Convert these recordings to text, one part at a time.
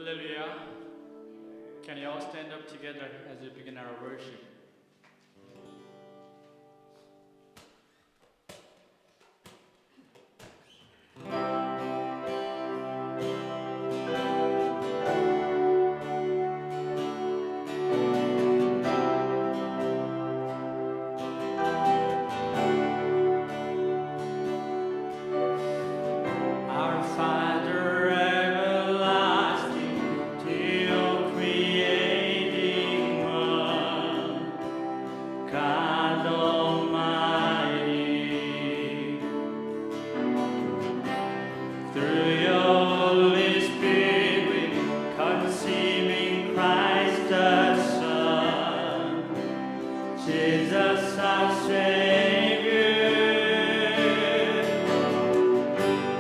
Hallelujah. Can you all stand up together as we begin our worship? Our Father everlasting, till creating one, God Almighty, through your Holy Spirit, conceiving Christ the Son, Jesus our Savior.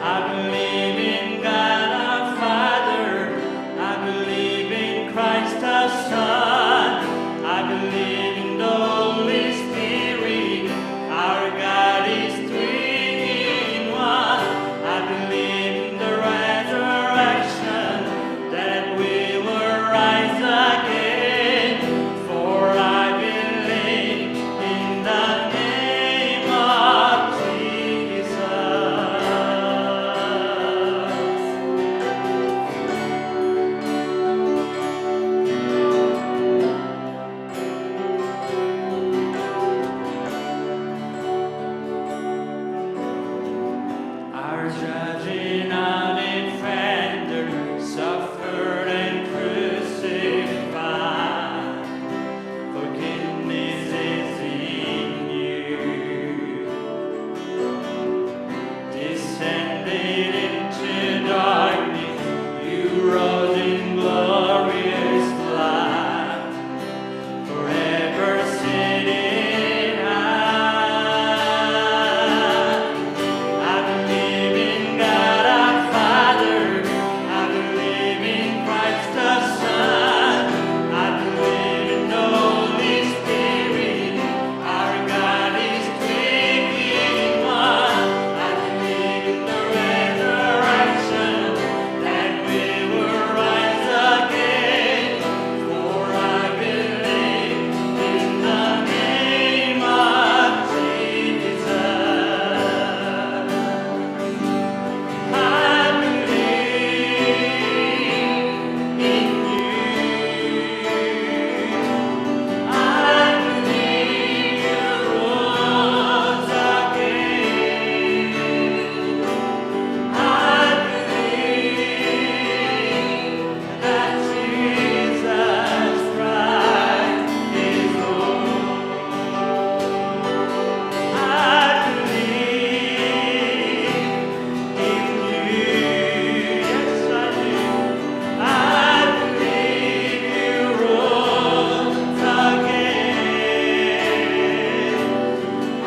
I believe in God our Father, I believe in Christ the Son, I believe in the Holy Spirit, our God is three in one. I believe in the resurrection, that we will rise again, for I believe in the name of Jesus. Our judge and our defender suffered and crucified. Forgiveness is in you. Descended into darkness, you rose in glorious light, forever sitting high. I believe in God our Father, I believe in Christ the Son, I believe in the Holy Spirit, our God is three in one. I believe in the resurrection, that we will rise again, for I believe in the name of Jesus. I believe in you. I believe you rose again. I believe that Jesus Christ is Lord. I believe in you, yes I do. I believe you rose again.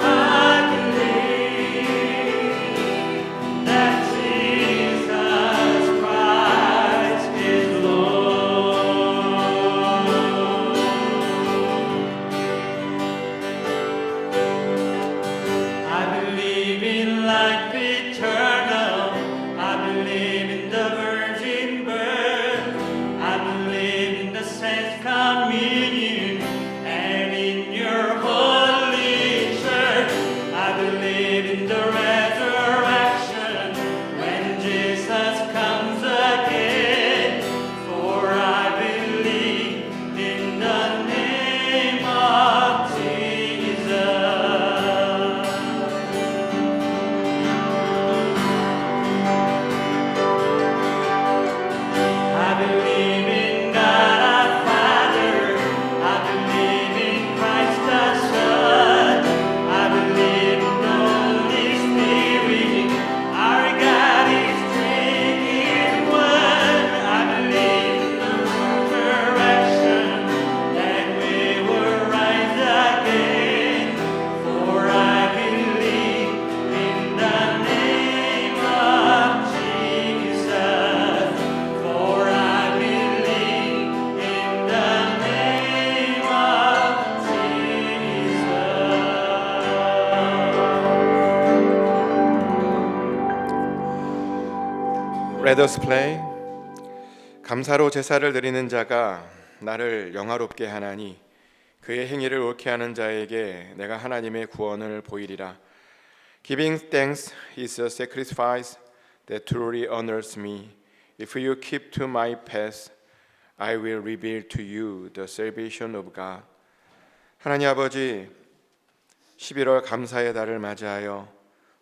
I believe that Jesus Christ is Lord. I believe in life eternal. I believe in the virgin birth. I believe in the saints' communion and in your holy church. I believe in the resurrection when Jesus comes again. For I believe in the name of Jesus. I believe in God our Father, I believe in Christ the Son, I believe in the Holy Spirit, our God is three in one. I believe in the resurrection, that we will rise again, for I believe in the name of Jesus. For I believe in the name of Jesus. Let us pray. 감사로 제사를 드리는 자가 나를 영화롭게 하나니 그의 행위를 옳게 하는 자에게 내가 하나님의 구원을 보이리라. Giving thanks is a sacrifice that truly honors me. If you keep to my path, I will reveal to you the salvation of God. 하나님 아버지, 11월 감사의 달을 맞이하여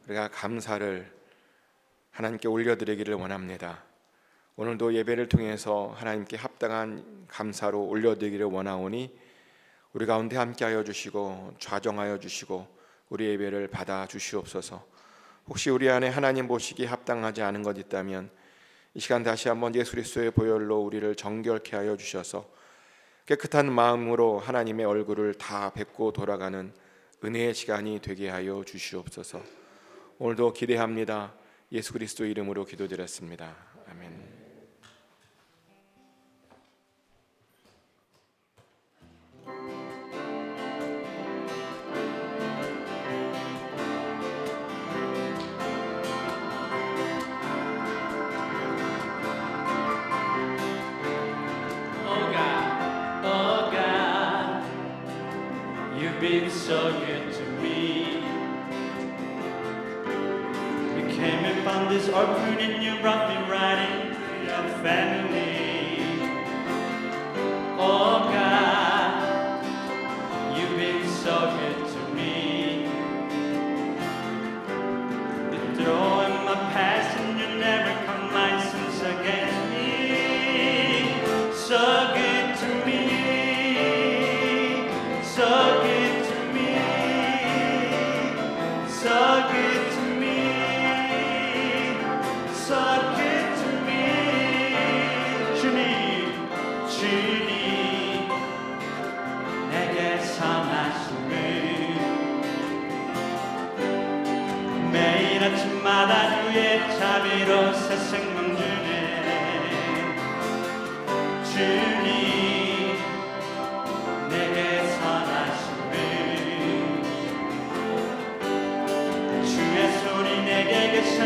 우리가 감사를 하나님께 올려드리기를 원합니다. 오늘도 예배를 통해서 하나님께 합당한 감사로 올려드리기를 원하오니 우리 가운데 함께하여 주시고 좌정하여 주시고 우리 예배를 받아 주시옵소서. 혹시 우리 안에 하나님 보시기에 합당하지 않은 것 있다면 이 시간 다시 한번 예수 그리스도의 보혈로 우리를 정결케 하여 주셔서 깨끗한 마음으로 하나님의 얼굴을 다 뵙고 돌아가는 은혜의 시간이 되게 하여 주시옵소서. 오늘도 기대합니다. 예수 그리스도 이름으로 기도드렸습니다. 아멘. You've been so good to me. You came and found this orphan and you brought me right into your family. Oh God, you've been so good to me. You throw in my past and you never count my sins against me. So good to me. So good to me, so good to me, so good to me. 주님, 주님, 내게 선하심을 매일 아침마다 주의 자비로 새 생명 주네. 주님.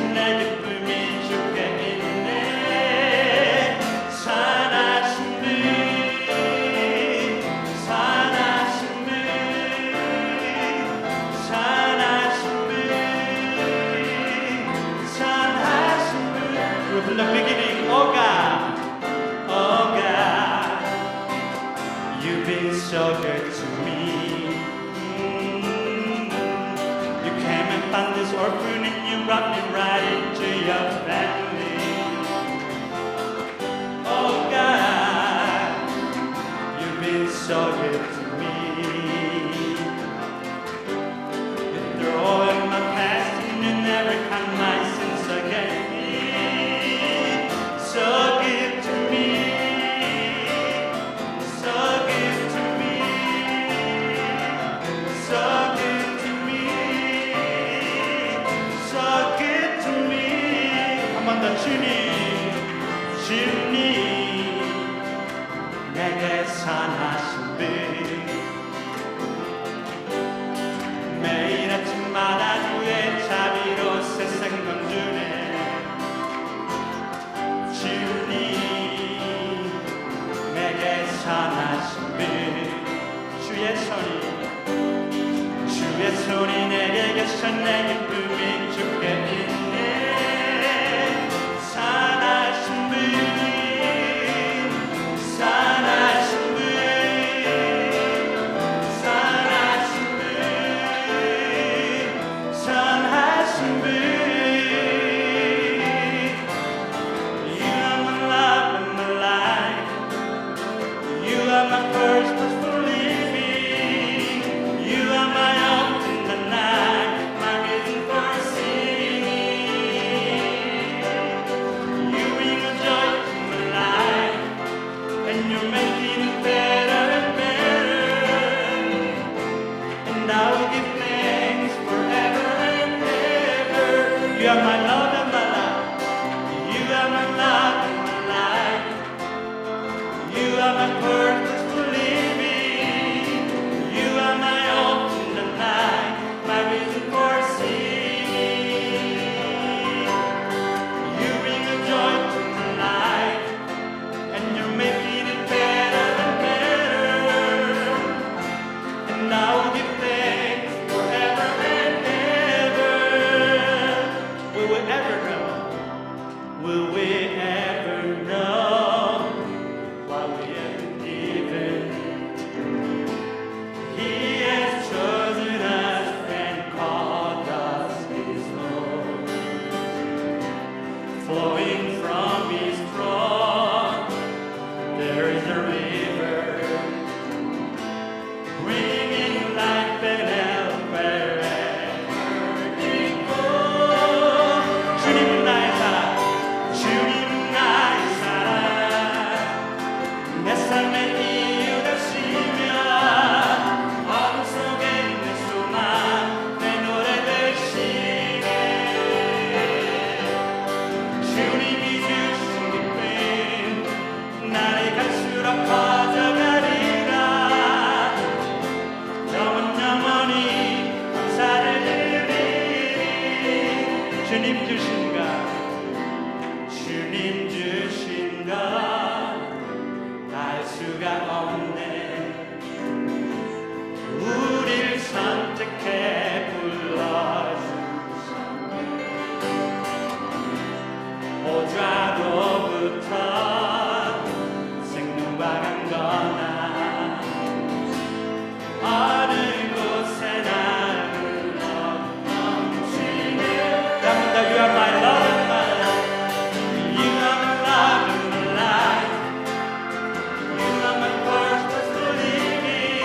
내 기쁨이 주께 있네. 선하신 분, 선하신 분, 선하신 분, 선하신 분. From the beginning, oh God, oh God, you've been so good to me. You came and found this orphan and you brought me right into your family. Oh God, you've been so good to me. You throw in my past and you never count my sins against me. So good to me, so good to me, so good to me, so good to me. 한번 더 주님, 주님, 내게 선하신 분. 매일 아침마다 주의 자비로 새 생명 주네. 주님, 내게 선하신 분. 주의 손이 내게 계셔 내 기쁨이 주께 있네. 선하신 분, 선하신 분, 선하신 분, 선하신 분. You are my love and my life. You are my first for living. You are my hope in the night, my reason for singing. You bring a joy to my life, and you're making it better and better. And I will give thanks forever and ever. You are my love and my life. You are my love and my life. You are my purpose for living. You are my hope in the night, my reason for singing. You bring a joy to my life, 주님 주신 것 주님 주신 것알 수가 없네 우릴 선택해 불러주셨네 오자로부터 생명과 강건한 어느 곳에 나를 넘치네 여러분들 You are my love and my life You are my love and my life You are my purpose for living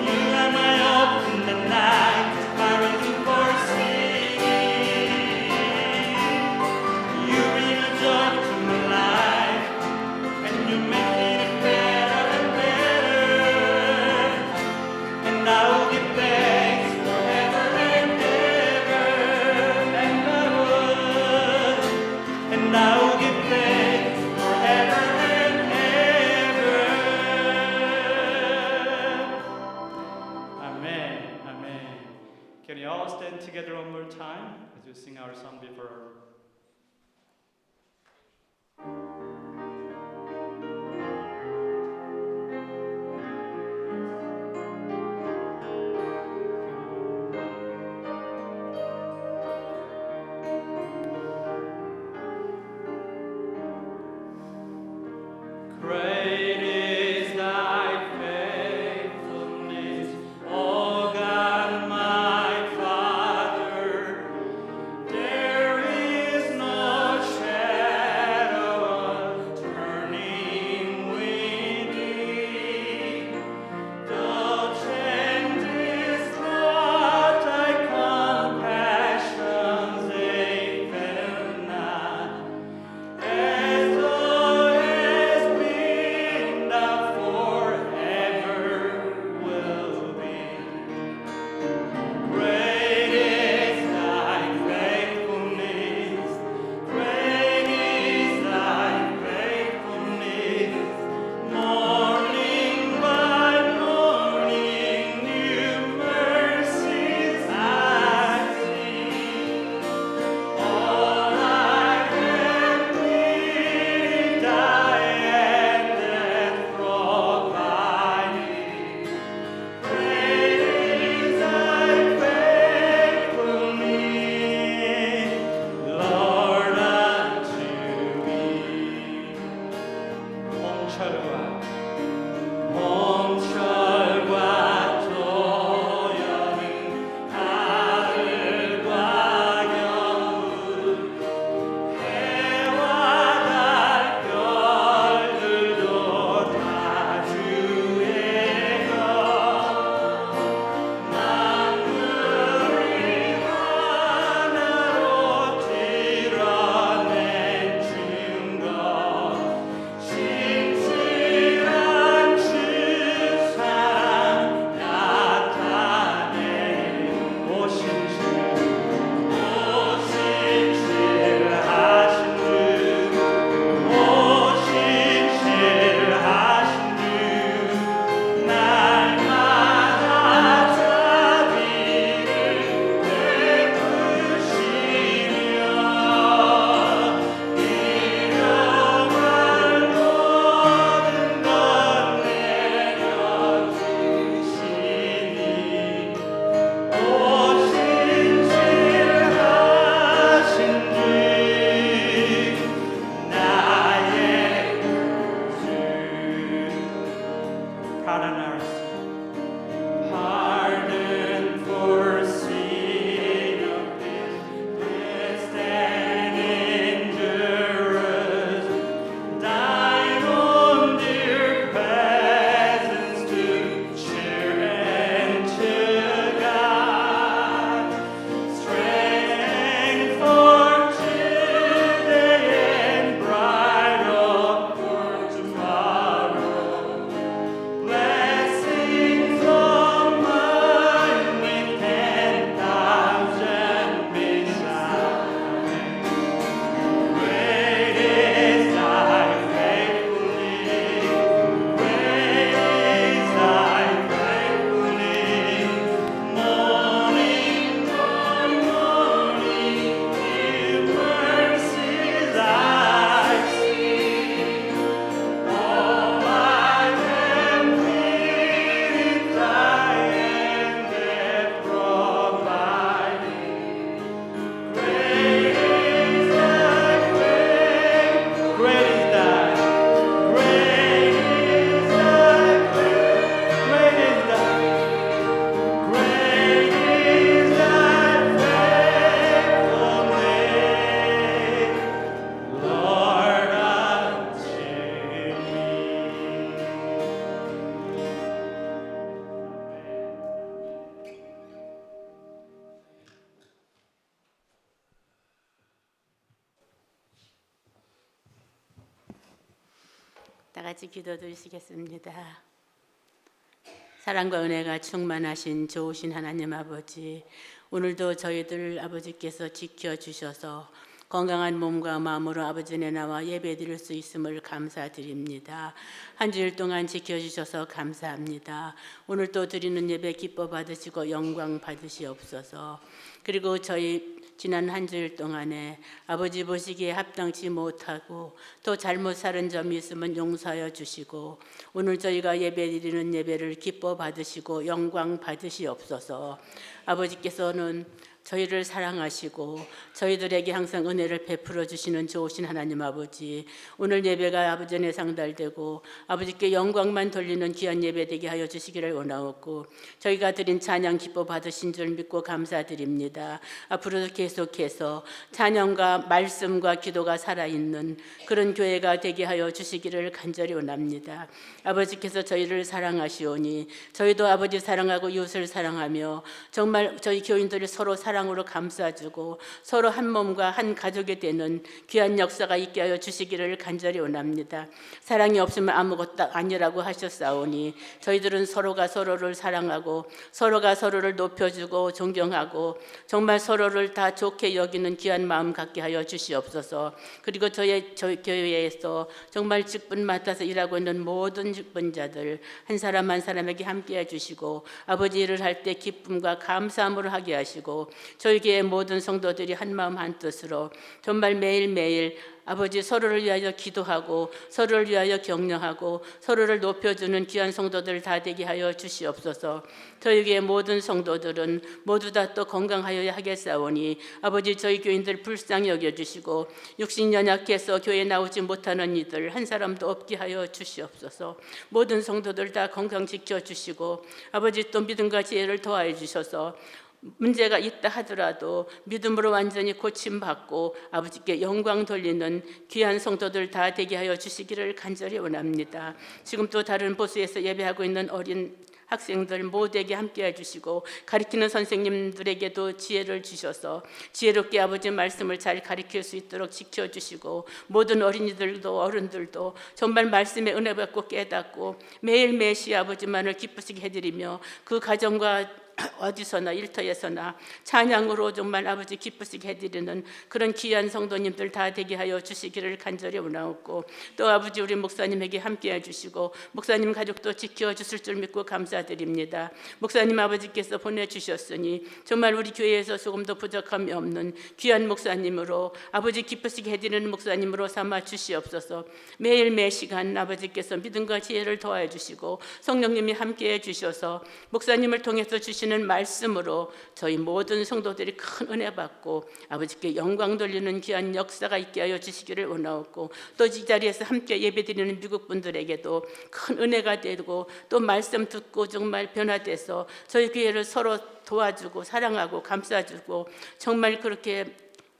You are my hope in the night My reason for singing You bring a joy to my life And you make it better and better And I will give thanks forever and ever And I would And I will give thanks forever and ever Amen, Amen. Can you all stand together one more time as we sing our song before Great is thy faithfulness, O God my Father. There is 다 같이 기도드리시겠습니다. 사랑과 은혜가 충만하신 좋으신 하나님 아버지, 오늘도 저희들 아버지께서 지켜주셔서 건강한 몸과 마음으로 아버지네 나와 예배드릴 수 있음을 감사드립니다. 한 주일 동안 지켜주셔서 감사합니다. 오늘 또 드리는 예배 기뻐 받으시고 영광 받으시옵소서. 그리고 저희 지난 한 주일 동안에 아버지 보시기에 합당치 못하고 또 잘못 살은 점이 있으면 용서하여 주시고 오늘 저희가 예배드리는 예배를 기뻐 받으시고 영광 받으시옵소서. 아버지께서는 저희를 사랑하시고 저희들에게 항상 은혜를 베풀어 주시는 좋으신 하나님 아버지, 오늘 예배가 아버지 안에 상달되고 아버지께 영광만 돌리는 귀한 예배 되게 하여 주시기를 원하옵고 저희가 드린 찬양 기뻐 받으신 줄 믿고 감사드립니다. 앞으로도 계속해서 찬양과 말씀과 기도가 살아있는 그런 교회가 되게 하여 주시기를 간절히 원합니다. 아버지께서 저희를 사랑하시오니 저희도 아버지 사랑하고 이웃을 사랑하며 정말 저희 교인들이 서로 사랑으로 감싸주고 서로 한 몸과 한 가족이 되는 귀한 역사가 있게 하여 주시기를 간절히 원합니다. 사랑이 없으면 아무것도 아니라고 하셨사오니 저희들은 서로가 서로를 사랑하고 서로가 서로를 높여주고 존경하고 정말 서로를 다 좋게 여기는 귀한 마음 갖게 하여 주시옵소서. 그리고 저희 교회에서 정말 직분 맡아서 일하고 있는 모든 직분자들 한 사람 한 사람에게 함께 해주시고 아버지 일을 할 때 기쁨과 감사함으로 하게 하시고 저희 교회 모든 성도들이 한 마음 한 뜻으로 정말 매일매일 아버지 서로를 위하여 기도하고 서로를 위하여 격려하고 서로를 높여주는 귀한 성도들 다 되게 하여 주시옵소서. 저희 교회 모든 성도들은 모두 다 또 건강하여야 하겠사오니 아버지 저희 교인들 불쌍히 여겨주시고 육신 연약해서 교회에 나오지 못하는 이들 한 사람도 없게 하여 주시옵소서. 모든 성도들 다 건강 지켜주시고 아버지 또 믿음과 지혜를 더하여 주셔서 문제가 있다 하더라도 믿음으로 완전히 고침받고 아버지께 영광 돌리는 귀한 성도들 다 되게 하여 주시기를 간절히 원합니다. 지금 또 다른 보수에서 예배하고 있는 어린 학생들 모두에게 함께 해주시고 가르치는 선생님들에게도 지혜를 주셔서 지혜롭게 아버지 말씀을 잘 가르칠 수 있도록 지켜주시고 모든 어린이들도 어른들도 정말 말씀의 은혜 받고 깨닫고 매일매일 아버지만을 기쁘시게 해드리며 그 가정과 어디서나 일터에서나 찬양으로 정말 아버지 기쁘시게 해드리는 그런 귀한 성도님들 다 되게 하여 주시기를 간절히 원하옵고 또 아버지 우리 목사님에게 함께 해주시고 목사님 가족도 지켜주실 줄 믿고 감사드립니다. 목사님 아버지께서 보내주셨으니 정말 우리 교회에서 조금도 부족함이 없는 귀한 목사님으로 아버지 기쁘시게 해드리는 목사님으로 삼아 주시옵소서. 매일매일 시간 아버지께서 믿음과 지혜를 더하여 주시고 성령님이 함께 해주셔서 목사님을 통해서 주시는 말씀으로 저희 모든 성도들이 큰 은혜 받고 아버지께 영광 돌리는 귀한 역사가 있게 하여 주시기를 원하옵고 또 이 자리에서 함께 예배드리는 미국 분들에게도 큰 은혜가 되고 또 말씀 듣고 정말 변화돼서 저희 교회를 서로 도와주고 사랑하고 감싸주고 정말 그렇게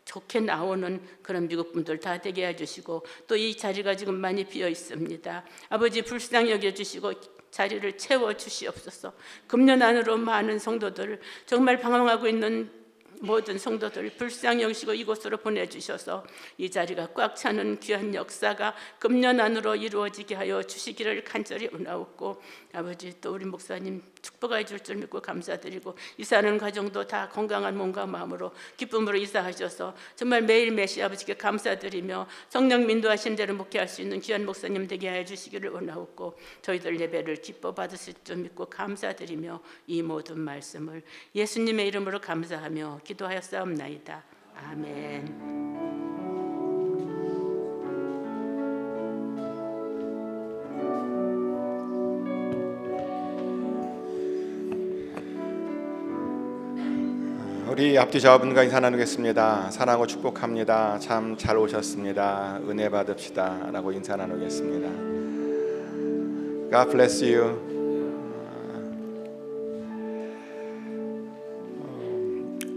좋게 나오는 그런 미국 분들 다 되게 해주시고 또 이 자리가 지금 많이 비어 있습니다. 아버지 불쌍히 여겨주시고 자리를 채워 주시옵소서. 금년 안으로 많은 성도들 정말 방황하고 있는 모든 성도들 불쌍히 여기시고 이곳으로 보내주셔서 이 자리가 꽉 차는 귀한 역사가 금년 안으로 이루어지게 하여 주시기를 간절히 원하옵고 아버지 또 우리 목사님 축복해 줄 줄 믿고 감사드리고 이사하는 과정도 다 건강한 몸과 마음으로 기쁨으로 이사하셔서 정말 매일매일 아버지께 감사드리며 성령 인도하신 대로 목회할 수 있는 귀한 목사님 되게 해 주시기를 원하옵고 저희들 예배를 기뻐 받으실 줄 믿고 감사드리며 이 모든 말씀을 예수님의 이름으로 감사하며 기도하였사옵나이다. 아멘. 우리 앞뒤 좌우분과 인사 나누겠습니다. 사랑하고 축복합니다. 참 잘 오셨습니다. 은혜 받읍시다 라고 인사 나누겠습니다. God bless you.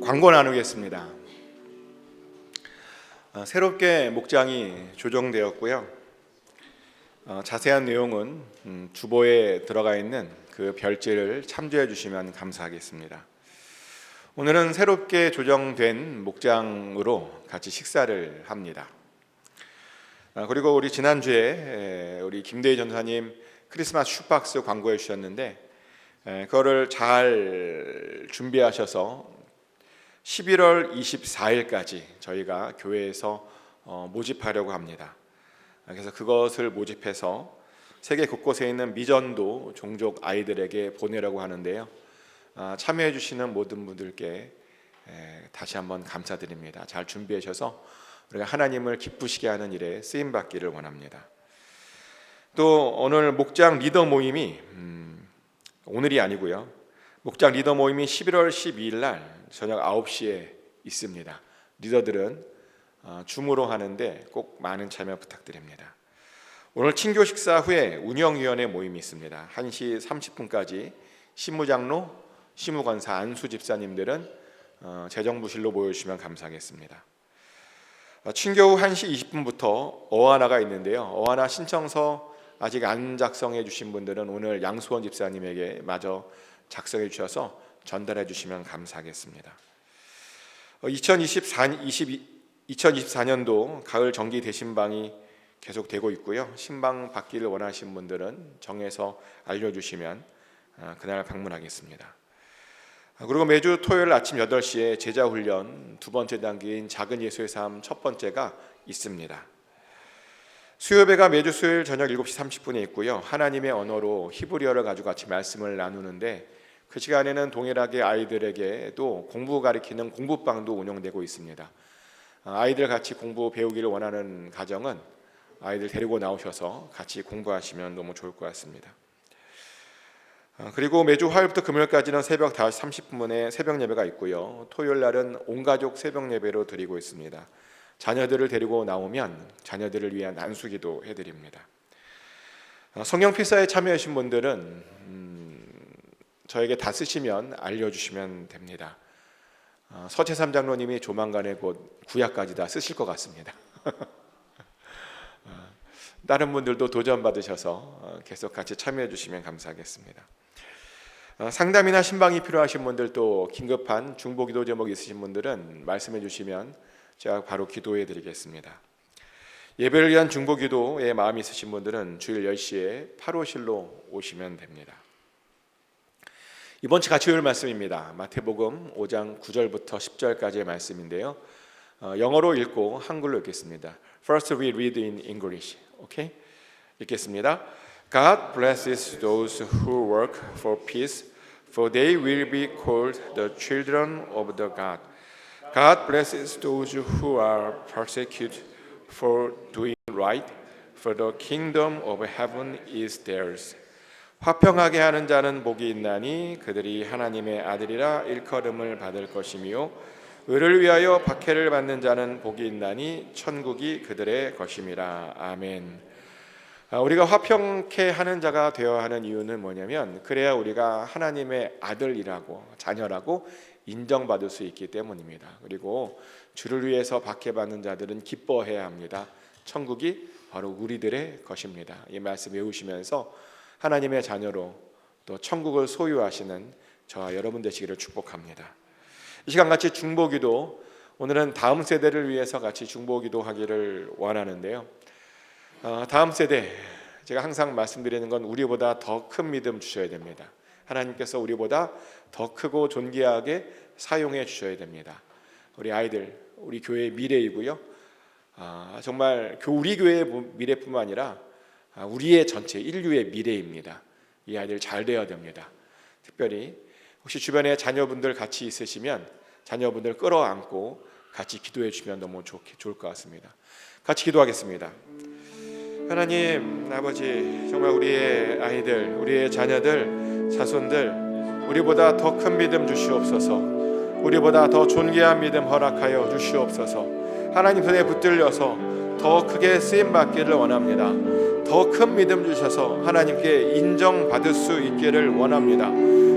광고 나누겠습니다. 새롭게 목장이 조정되었고요. 자세한 내용은 주보에 들어가 있는 그 별지를 참조해 주시면 감사하겠습니다. 오늘은 새롭게 조정된 목장으로 같이 식사를 합니다. 그리고 우리 지난주에 우리 김대희 전사님 크리스마스 슈박스 광고해 주셨는데 그거를 잘 준비하셔서 11월 24일까지 저희가 교회에서 모집하려고 합니다. 그래서 그것을 모집해서 세계 곳곳에 있는 미전도 종족 아이들에게 보내려고 하는데요. 참여해 주시는 모든 분들께 다시 한번 감사드립니다. 잘 준비해 주셔서 우리가 하나님을 기쁘시게 하는 일에 쓰임 받기를 원합니다. 또 오늘 목장 리더 모임이 오늘이 아니고요. 목장 리더 모임이 11월 12일 날 저녁 9시에 있습니다. 리더들은 줌으로 하는데 꼭 많은 참여 부탁드립니다. 오늘 친교 식사 후에 운영위원회 모임이 있습니다. 1시 30분까지 신무장로, 시무권사, 안수 집사님들은 재정부실로 모여주시면 감사하겠습니다. 친교 후 1시 20분부터 어하나가 있는데요. 어하나 신청서 아직 안 작성해 주신 분들은 오늘 양수원 집사님에게 마저 작성해 주셔서 전달해 주시면 감사하겠습니다. 2024년도 가을 정기 대신방이 계속되고 있고요. 신방 받기를 원하시는 분들은 정해서 알려주시면 그날 방문하겠습니다. 그리고 매주 토요일 아침 8시에 제자훈련 두 번째 단계인 작은 예수의 삶 첫 번째가 있습니다. 수요예배가 매주 수요일 저녁 7시 30분에 있고요. 하나님의 언어로 히브리어를 가지고 같이 말씀을 나누는데 그 시간에는 동일하게 아이들에게도 공부 가르치는 공부방도 운영되고 있습니다. 아이들 같이 공부 배우기를 원하는 가정은 아이들 데리고 나오셔서 같이 공부하시면 너무 좋을 것 같습니다. 그리고 매주 화요일부터 금요일까지는 새벽 5시 30분에 새벽 예배가 있고요. 토요일 날은 온가족 새벽 예배로 드리고 있습니다. 자녀들을 데리고 나오면 자녀들을 위한 안수기도 해드립니다. 성경 필사에 참여하신 분들은 저에게 다 쓰시면 알려주시면 됩니다. 서채삼 장로님이 조만간에 곧 구약까지 다 쓰실 것 같습니다. 다른 분들도 도전 받으셔서 계속 같이 참여해 주시면 감사하겠습니다. 상담이나 신방이 필요하신 분들 또 긴급한 중보기도 제목 있으신 분들은 말씀해 주시면 제가 바로 기도해 드리겠습니다. 예배를 위한 중보기도에 마음이 있으신 분들은 주일 10시에 8호실로 오시면 됩니다. 이번 주 같이 읽을 말씀입니다. 마태복음 5장 9절부터 10절까지의 말씀인데요. 영어로 읽고 한글로 읽겠습니다. First we read in English. Okay? 읽겠습니다. God blesses those who work for peace, for they will be called the children of the God. God blesses those who are persecuted for doing right, for the kingdom of heaven is theirs. 화평하게 하는 자는 복이 있나니 그들이 하나님의 아들이라 일컬음을 받을 것이며 의를 위하여 박해를 받는 자는 복이 있나니 천국이 그들의 것임이라. 아멘. 우리가 화평케 하는 자가 되어야 하는 이유는 뭐냐면 그래야 우리가 하나님의 아들이라고 자녀라고 인정받을 수 있기 때문입니다. 그리고 주를 위해서 박해받는 자들은 기뻐해야 합니다. 천국이 바로 우리들의 것입니다. 이 말씀 외우시면서 하나님의 자녀로 또 천국을 소유하시는 저와 여러분 되시기를 축복합니다. 이 시간 같이 중보기도, 오늘은 다음 세대를 위해서 같이 중보기도 하기를 원하는데요. 다음 세대, 제가 항상 말씀드리는 건 우리보다 더 큰 믿음 주셔야 됩니다. 하나님께서 우리보다 더 크고 존귀하게 사용해 주셔야 됩니다. 우리 아이들, 우리 교회의 미래이고요. 정말 우리 교회의 미래뿐만 아니라 우리의 전체 인류의 미래입니다. 이 아이들 잘 되어야 됩니다. 특별히 혹시 주변에 자녀분들 같이 있으시면 자녀분들 끌어안고 같이 기도해 주시면 너무 좋을 것 같습니다. 같이 기도하겠습니다. 하나님 아버지, 정말 우리의 아이들, 우리의 자녀들, 자손들 우리보다 더 큰 믿음 주시옵소서. 우리보다 더 존귀한 믿음 허락하여 주시옵소서. 하나님 손에 붙들려서 더 크게 쓰임받기를 원합니다. 더 큰 믿음 주셔서 하나님께 인정받을 수 있기를 원합니다.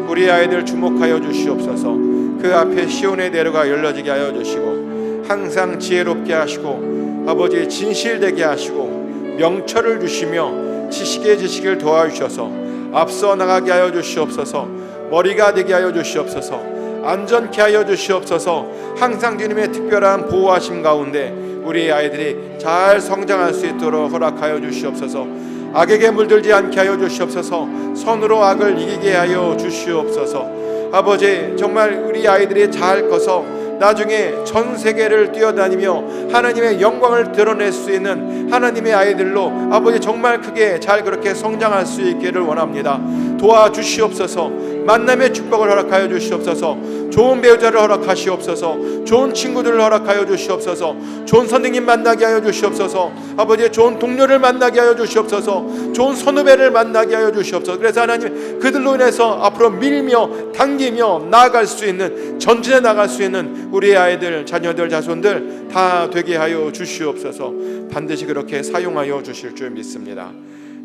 우리 아이들 주목하여 주시옵소서. 그 앞에 시온의 대로가 열려지게 하여 주시고 항상 지혜롭게 하시고 아버지 진실되게 하시고 명철을 주시며 지식의 지식을 도와주셔서 앞서 나가게 하여 주시옵소서. 머리가 되게 하여 주시옵소서. 안전케 하여 주시옵소서. 항상 주님의 특별한 보호하심 가운데 우리 아이들이 잘 성장할 수 있도록 허락하여 주시옵소서. 악에게 물들지 않게 하여 주시옵소서. 선으로 악을 이기게 하여 주시옵소서. 아버지, 정말 우리 아이들이 잘 커서 나중에 전 세계를 뛰어다니며 하나님의 영광을 드러낼 수 있는 하나님의 아이들로 아버지 정말 크게 잘 그렇게 성장할 수 있기를 원합니다. 도와주시옵소서. 만남의 축복을 허락하여 주시옵소서. 좋은 배우자를 허락하시옵소서. 좋은 친구들을 허락하여 주시옵소서. 좋은 선생님 만나게 하여 주시옵소서. 아버지, 좋은 동료를 만나게 하여 주시옵소서. 좋은 선후배를 만나게 하여 주시옵소서. 그래서 하나님, 그들로 인해서 앞으로 밀며 당기며 나아갈 수 있는, 전진해 나갈 수 있는 우리의 아이들, 자녀들, 자손들 다 되게 하여 주시옵소서. 반드시 그렇게 사용하여 주실 줄 믿습니다.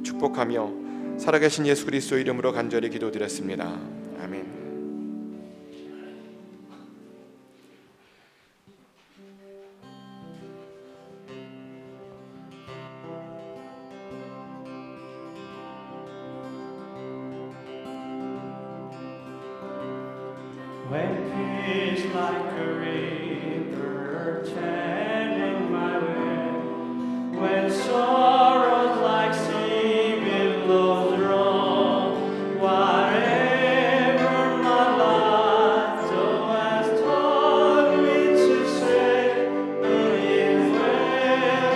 축복하며 살아계신 예수 그리스도 이름으로 간절히 기도드렸습니다. 아멘. When peace like a river turning my way, when sorrows like sea billows roll, whatever my life thou hast taught me to say, it is well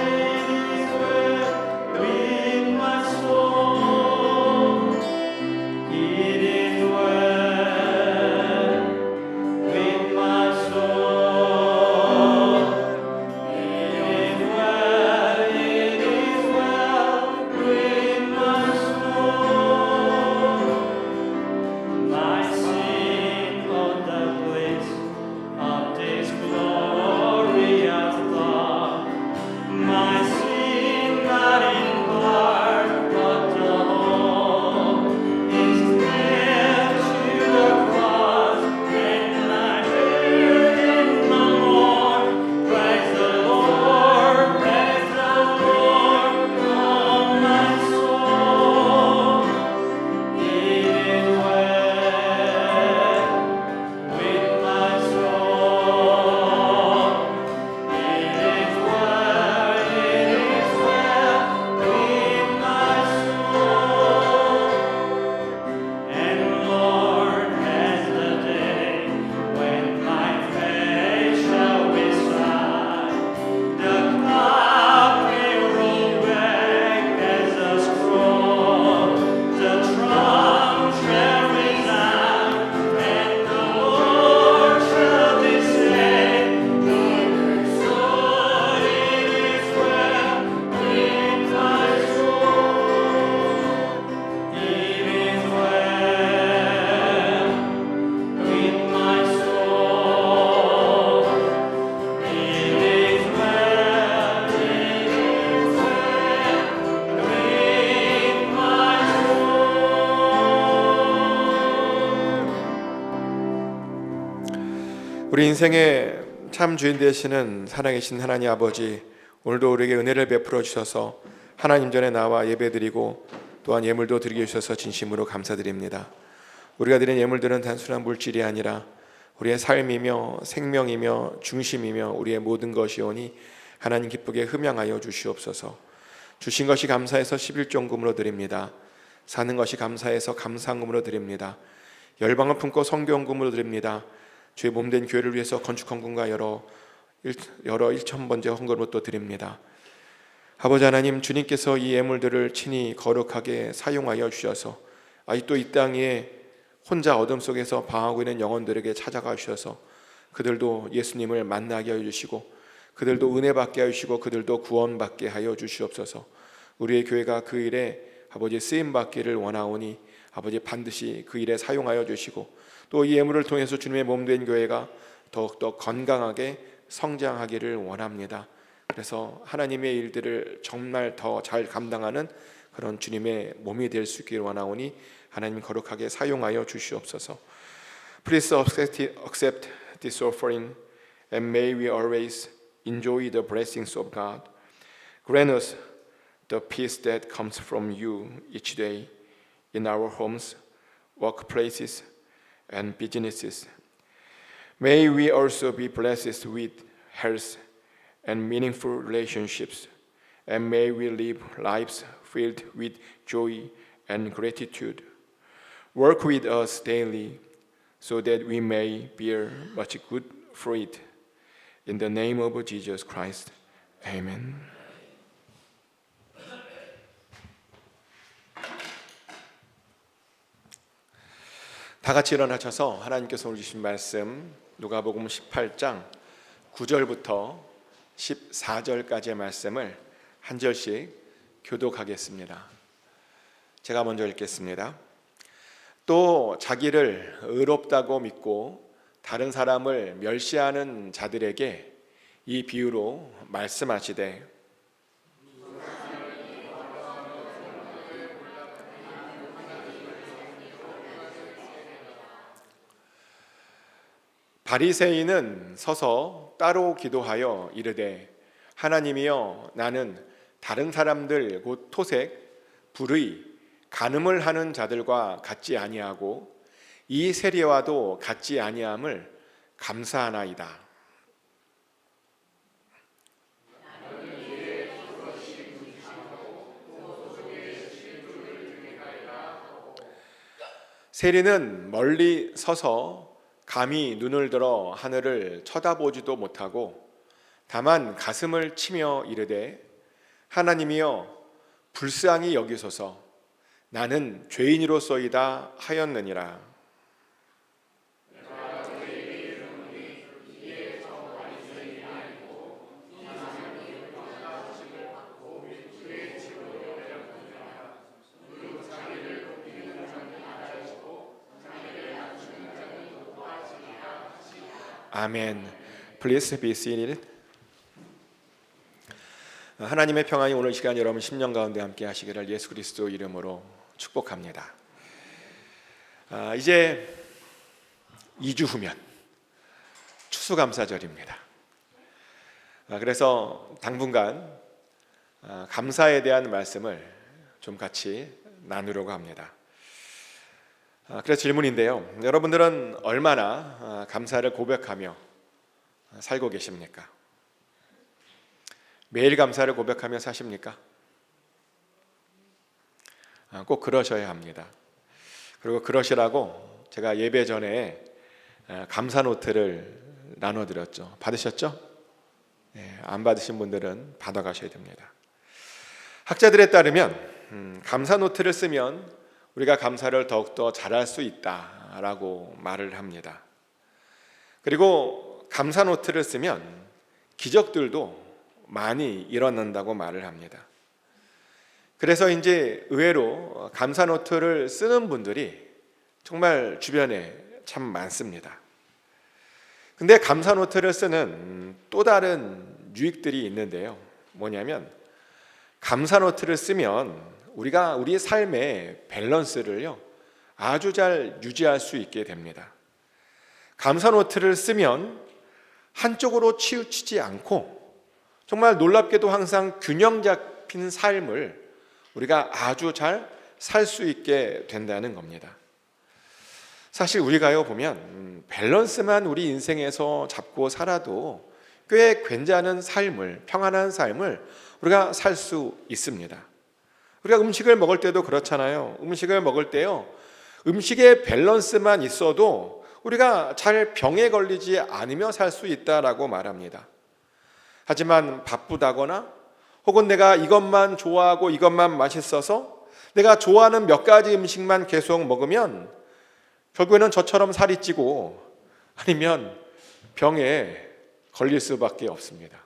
with my soul. It is well with my soul. It is well with my soul. My sin on the bliss of this glorious thought. My sin not in part but the whole is nailed to the cross, and I heard it no more. Praise the Lord, oh my soul. It is well with my soul. It is well with my soul. And Lord, as the day when my faith shall be sight, the cloud will roll back as a scroll, the trump shall resound, and the Lord shall descend. So it is well with my soul. It is well with my soul. It is well with my soul. 우리 인생의 참 주인 되시는 살아계신 하나님 아버지, 오늘도 우리에게 은혜를 베풀어 주셔서 하나님 전에 나와 예배드리고 또한 예물도 드리게 주셔서 진심으로 감사드립니다. 우리가 드린 예물들은 단순한 물질이 아니라 우리의 삶이며 생명이며 중심이며 우리의 모든 것이오니 하나님 기쁘게 흠양하여 주시옵소서. 주신 것이 감사해서 11종금으로 드립니다. 사는 것이 감사해서 감사금으로 드립니다. 열방을 품고 성경금으로 드립니다. 주의 몸된 교회를 위해서 건축헌금과 여러 1000번째 헌금으로 또 드립니다. 아버지 하나님, 주님께서 이 예물들을 친히 거룩하게 사용하여 주셔서 아직도 이 땅에 혼자 어둠 속에서 방황하고 있는 영혼들에게 찾아가 주셔서 그들도 예수님을 만나게 하여 주시고 그들도 은혜 받게 하여 주시고 그들도 구원 받게 하여 주시옵소서. 우리의 교회가 그 일에 아버지 쓰임 받기를 원하오니 아버지 반드시 그 일에 사용하여 주시고 또 이 예물을 통해서 주님의 몸된 교회가 더욱더 건강하게 성장하기를 원합니다. 그래서 하나님의 일들을 정말 더 잘 감당하는 그런 주님의 몸이 될 수 있기를 원하오니 하나님 거룩하게 사용하여 주시옵소서. Please accept this offering and may we always enjoy the blessings of God. Grant us the peace that comes from you each day in our homes, workplaces, and businesses. May we also be blessed with health and meaningful relationships, and may we live lives filled with joy and gratitude. Work with us daily so that we may bear much good fruit. In the name of Jesus Christ, Amen. 다 같이 일어나셔서 하나님께서 오늘 주신 말씀 누가복음 18장 9절부터 14절까지의 말씀을 한 절씩 교독하겠습니다. 제가 먼저 읽겠습니다. 또 자기를 의롭다고 믿고 다른 사람을 멸시하는 자들에게 이 비유로 말씀하시되 바리새인은 서서 따로 기도하여 이르되 하나님이여 나는 다른 사람들 곧 토색, 불의, 간음을 하는 자들과 같지 아니하고 이 세리와도 같지 아니함을 감사하나이다. 세리는 멀리 서서 감히 눈을 들어 하늘을 쳐다보지도 못하고 다만 가슴을 치며 이르되 하나님이여 불쌍히 여기소서 나는 죄인이로소이다 하였느니라. 아멘. Please be seated. 하나님의 평안이 오늘 시간 여러분 심령 가운데 함께 하시기를 예수 그리스도 이름으로 축복합니다. 이제 2주 후면 추수감사절입니다. 그래서 당분간 감사에 대한 말씀을 좀 같이 나누려고 합니다. 그래서 질문인데요. 여러분들은 얼마나 감사를 고백하며 살고 계십니까? 매일 감사를 고백하며 사십니까? 꼭 그러셔야 합니다. 그리고 그러시라고 제가 예배 전에 감사 노트를 나눠드렸죠. 받으셨죠? 안 받으신 분들은 받아가셔야 됩니다. 학자들에 따르면 감사 노트를 쓰면 우리가 감사를 더욱더 잘할 수 있다라고 말을 합니다. 그리고 감사 노트를 쓰면 기적들도 많이 일어난다고 말을 합니다. 그래서 이제 의외로 감사 노트를 쓰는 분들이 정말 주변에 참 많습니다. 근데 감사 노트를 쓰는 또 다른 유익들이 있는데요. 뭐냐면 감사 노트를 쓰면 우리가 우리의 삶의 밸런스를요 아주 잘 유지할 수 있게 됩니다. 감사 노트를 쓰면 한쪽으로 치우치지 않고 정말 놀랍게도 항상 균형 잡힌 삶을 우리가 아주 잘 살 수 있게 된다는 겁니다. 사실 우리가요 보면 밸런스만 우리 인생에서 잡고 살아도 꽤 괜찮은 삶을, 평안한 삶을 우리가 살 수 있습니다. 우리가 음식을 먹을 때도 그렇잖아요. 음식을 먹을 때요 음식의 밸런스만 있어도 우리가 잘 병에 걸리지 않으며 살 수 있다라고 말합니다. 하지만 바쁘다거나 혹은 내가 이것만 좋아하고 이것만 맛있어서 내가 좋아하는 몇 가지 음식만 계속 먹으면 결국에는 저처럼 살이 찌고 아니면 병에 걸릴 수밖에 없습니다.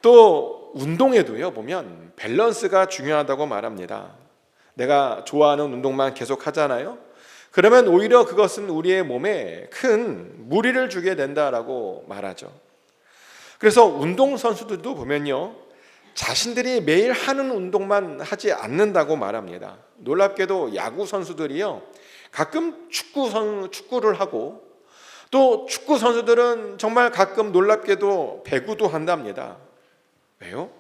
또 운동에도요 보면 밸런스가 중요하다고 말합니다. 내가 좋아하는 운동만 계속 하잖아요. 그러면 오히려 그것은 우리의 몸에 큰 무리를 주게 된다라고 말하죠. 그래서 운동선수들도 보면요 자신들이 매일 하는 운동만 하지 않는다고 말합니다. 놀랍게도 야구 선수들이요 가끔 축구를 하고 또 축구 선수들은 정말 가끔 놀랍게도 배구도 한답니다. 왜요?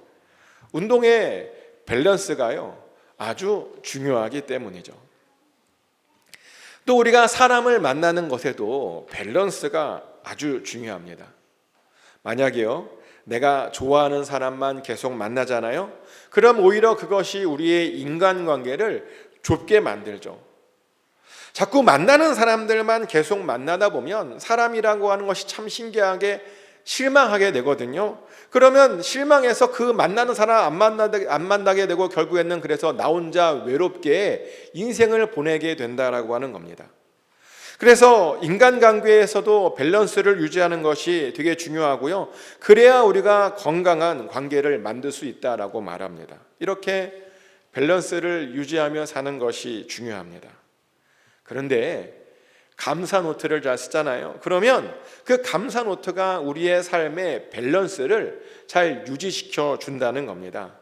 운동의 밸런스가요 아주 중요하기 때문이죠. 또 우리가 사람을 만나는 것에도 밸런스가 아주 중요합니다. 만약에요, 내가 좋아하는 사람만 계속 만나잖아요. 그럼 오히려 그것이 우리의 인간관계를 좁게 만들죠. 자꾸 만나는 사람들만 계속 만나다 보면 사람이라고 하는 것이 참 신기하게 실망하게 되거든요. 그러면 실망해서 그 만나는 사람 안 만나게 되고 결국에는 그래서 나 혼자 외롭게 인생을 보내게 된다라고 하는 겁니다. 그래서 인간관계에서도 밸런스를 유지하는 것이 되게 중요하고요. 그래야 우리가 건강한 관계를 만들 수 있다라고 말합니다. 이렇게 밸런스를 유지하며 사는 것이 중요합니다. 그런데 감사 노트를 잘 쓰잖아요. 그러면 그 감사 노트가 우리의 삶의 밸런스를 잘 유지시켜 준다는 겁니다.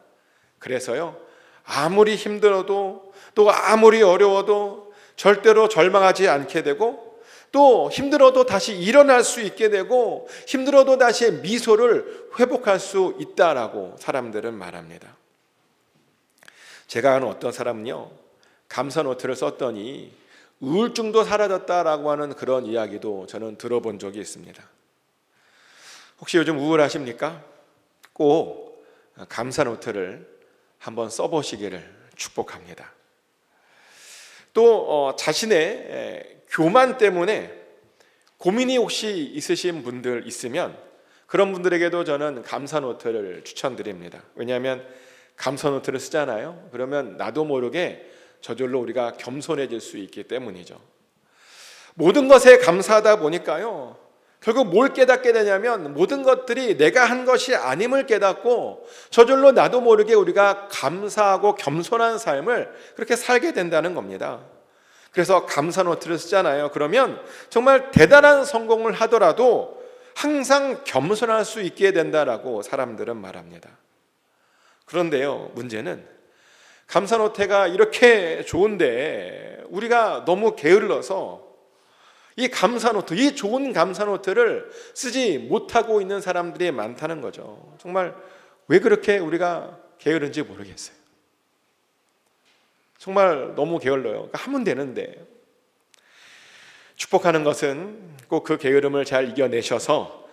그래서요, 아무리 힘들어도 또 아무리 어려워도 절대로 절망하지 않게 되고, 또 힘들어도 다시 일어날 수 있게 되고, 힘들어도 다시 미소를 회복할 수 있다라고 사람들은 말합니다. 제가 아는 어떤 사람은요, 감사 노트를 썼더니 우울증도 사라졌다라고 하는 그런 이야기도 저는 들어본 적이 있습니다. 혹시 요즘 우울하십니까? 꼭 감사 노트를 한번 써보시기를 축복합니다. 또 자신의 교만 때문에 고민이 혹시 있으신 분들 있으면 그런 분들에게도 저는 감사 노트를 추천드립니다. 왜냐하면 감사 노트를 쓰잖아요. 그러면 나도 모르게 저절로 우리가 겸손해질 수 있기 때문이죠. 모든 것에 감사하다 보니까요, 결국 뭘 깨닫게 되냐면 모든 것들이 내가 한 것이 아님을 깨닫고 저절로 나도 모르게 우리가 감사하고 겸손한 삶을 그렇게 살게 된다는 겁니다. 그래서 감사 노트를 쓰잖아요. 그러면 정말 대단한 성공을 하더라도 항상 겸손할 수 있게 된다라고 사람들은 말합니다. 그런데요, 문제는 감사 노트가 이렇게 좋은데 우리가 너무 게을러서 이 감사 노트, 이 좋은 감사 노트를 쓰지 못하고 있는 사람들이 많다는 거죠. 정말 왜 그렇게 우리가 게으른지 모르겠어요. 정말 너무 게을러요. 그러니까 하면 되는데. 축복하는 것은 꼭 그 게으름을 잘 이겨내셔서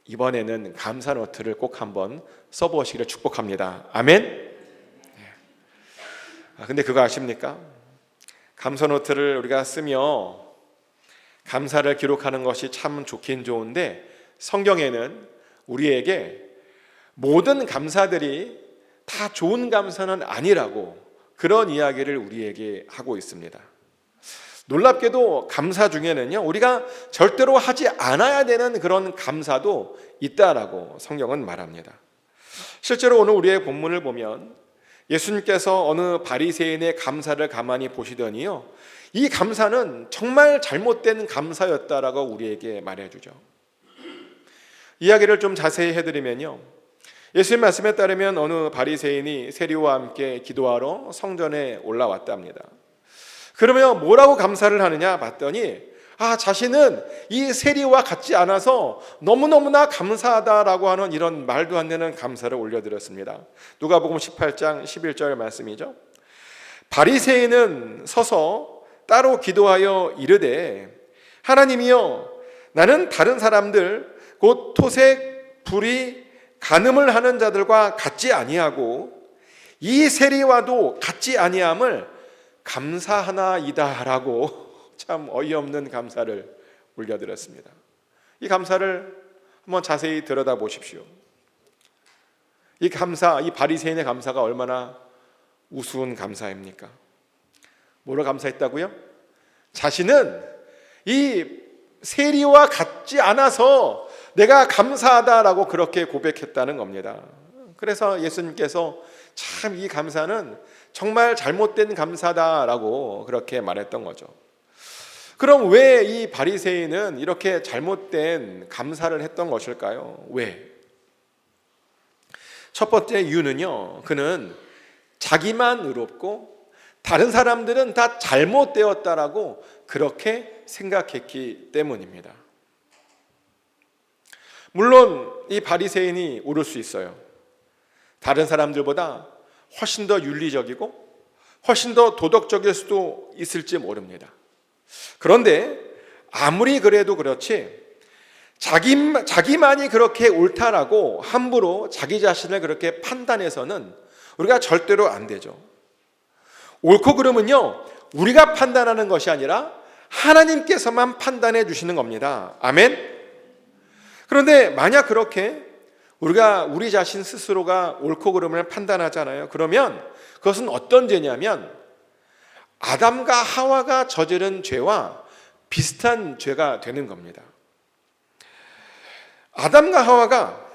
이번에는 감사 노트를 꼭 한번 써보시기를 축복합니다. 아멘. 근데 그거 아십니까? 감사 노트를 우리가 쓰며 감사를 기록하는 것이 참 좋긴 좋은데 성경에는 우리에게 모든 감사들이 다 좋은 감사는 아니라고 그런 이야기를 우리에게 하고 있습니다. 놀랍게도 감사 중에는요, 우리가 절대로 하지 않아야 되는 그런 감사도 있다라고 성경은 말합니다. 실제로 오늘 우리의 본문을 보면 예수님께서 어느 바리새인의 감사를 가만히 보시더니요, 이 감사는 정말 잘못된 감사였다라고 우리에게 말해주죠. 이야기를 좀 자세히 해드리면요, 예수님 말씀에 따르면 어느 바리새인이 세리와 함께 기도하러 성전에 올라왔답니다. 그러면 뭐라고 감사를 하느냐 봤더니 자신은 이 세리와 같지 않아서 너무너무나 감사하다라고 하는 이런 말도 안 되는 감사를 올려드렸습니다. 누가복음 18장 11절 말씀이죠. 바리새인은 서서 따로 기도하여 이르되 하나님이여, 나는 다른 사람들 곧 토색, 불의, 간음을 하는 자들과 같지 아니하고 이 세리와도 같지 아니함을 감사하나이다라고 참 어이없는 감사를 올려드렸습니다. 이 감사를 한번 자세히 들여다 보십시오. 이 감사, 이 바리새인의 감사가 얼마나 우스운 감사입니까? 뭐로 감사했다고요? 자신은 이 세리와 같지 않아서 내가 감사하다라고 그렇게 고백했다는 겁니다. 그래서 예수님께서 참 이 감사는 정말 잘못된 감사다라고 그렇게 말했던 거죠. 그럼 왜 이 바리새인은 이렇게 잘못된 감사를 했던 것일까요? 왜? 첫 번째 이유는요, 그는 자기만 의롭고 다른 사람들은 다 잘못되었다라고 그렇게 생각했기 때문입니다. 물론 이 바리새인이 옳을 수 있어요. 다른 사람들보다 훨씬 더 윤리적이고 훨씬 더 도덕적일 수도 있을지 모릅니다. 그런데 아무리 그래도 그렇지 자기만이 그렇게 옳다라고 함부로 자기 자신을 그렇게 판단해서는 우리가 절대로 안 되죠. 옳고 그름은요, 우리가 판단하는 것이 아니라 하나님께서만 판단해 주시는 겁니다. 아멘. 그런데 만약 그렇게 우리가 우리 자신 스스로가 옳고 그름을 판단하잖아요. 그러면 그것은 어떤 죄냐면 아담과 하와가 저지른 죄와 비슷한 죄가 되는 겁니다. 아담과 하와가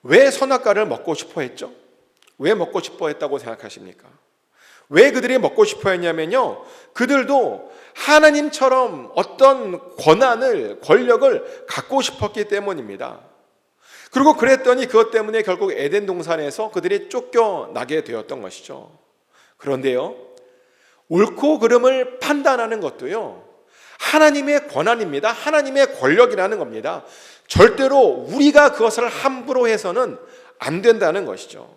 왜 선악과를 먹고 싶어 했죠? 왜 먹고 싶어 했다고 생각하십니까? 왜 그들이 먹고 싶어 했냐면요, 그들도 하나님처럼 어떤 권력을 갖고 싶었기 때문입니다. 그리고 그랬더니 그것 때문에 결국 에덴 동산에서 그들이 쫓겨나게 되었던 것이죠. 그런데요, 옳고 그름을 판단하는 것도요, 하나님의 권한입니다. 하나님의 권력이라는 겁니다. 절대로 우리가 그것을 함부로 해서는 안 된다는 것이죠.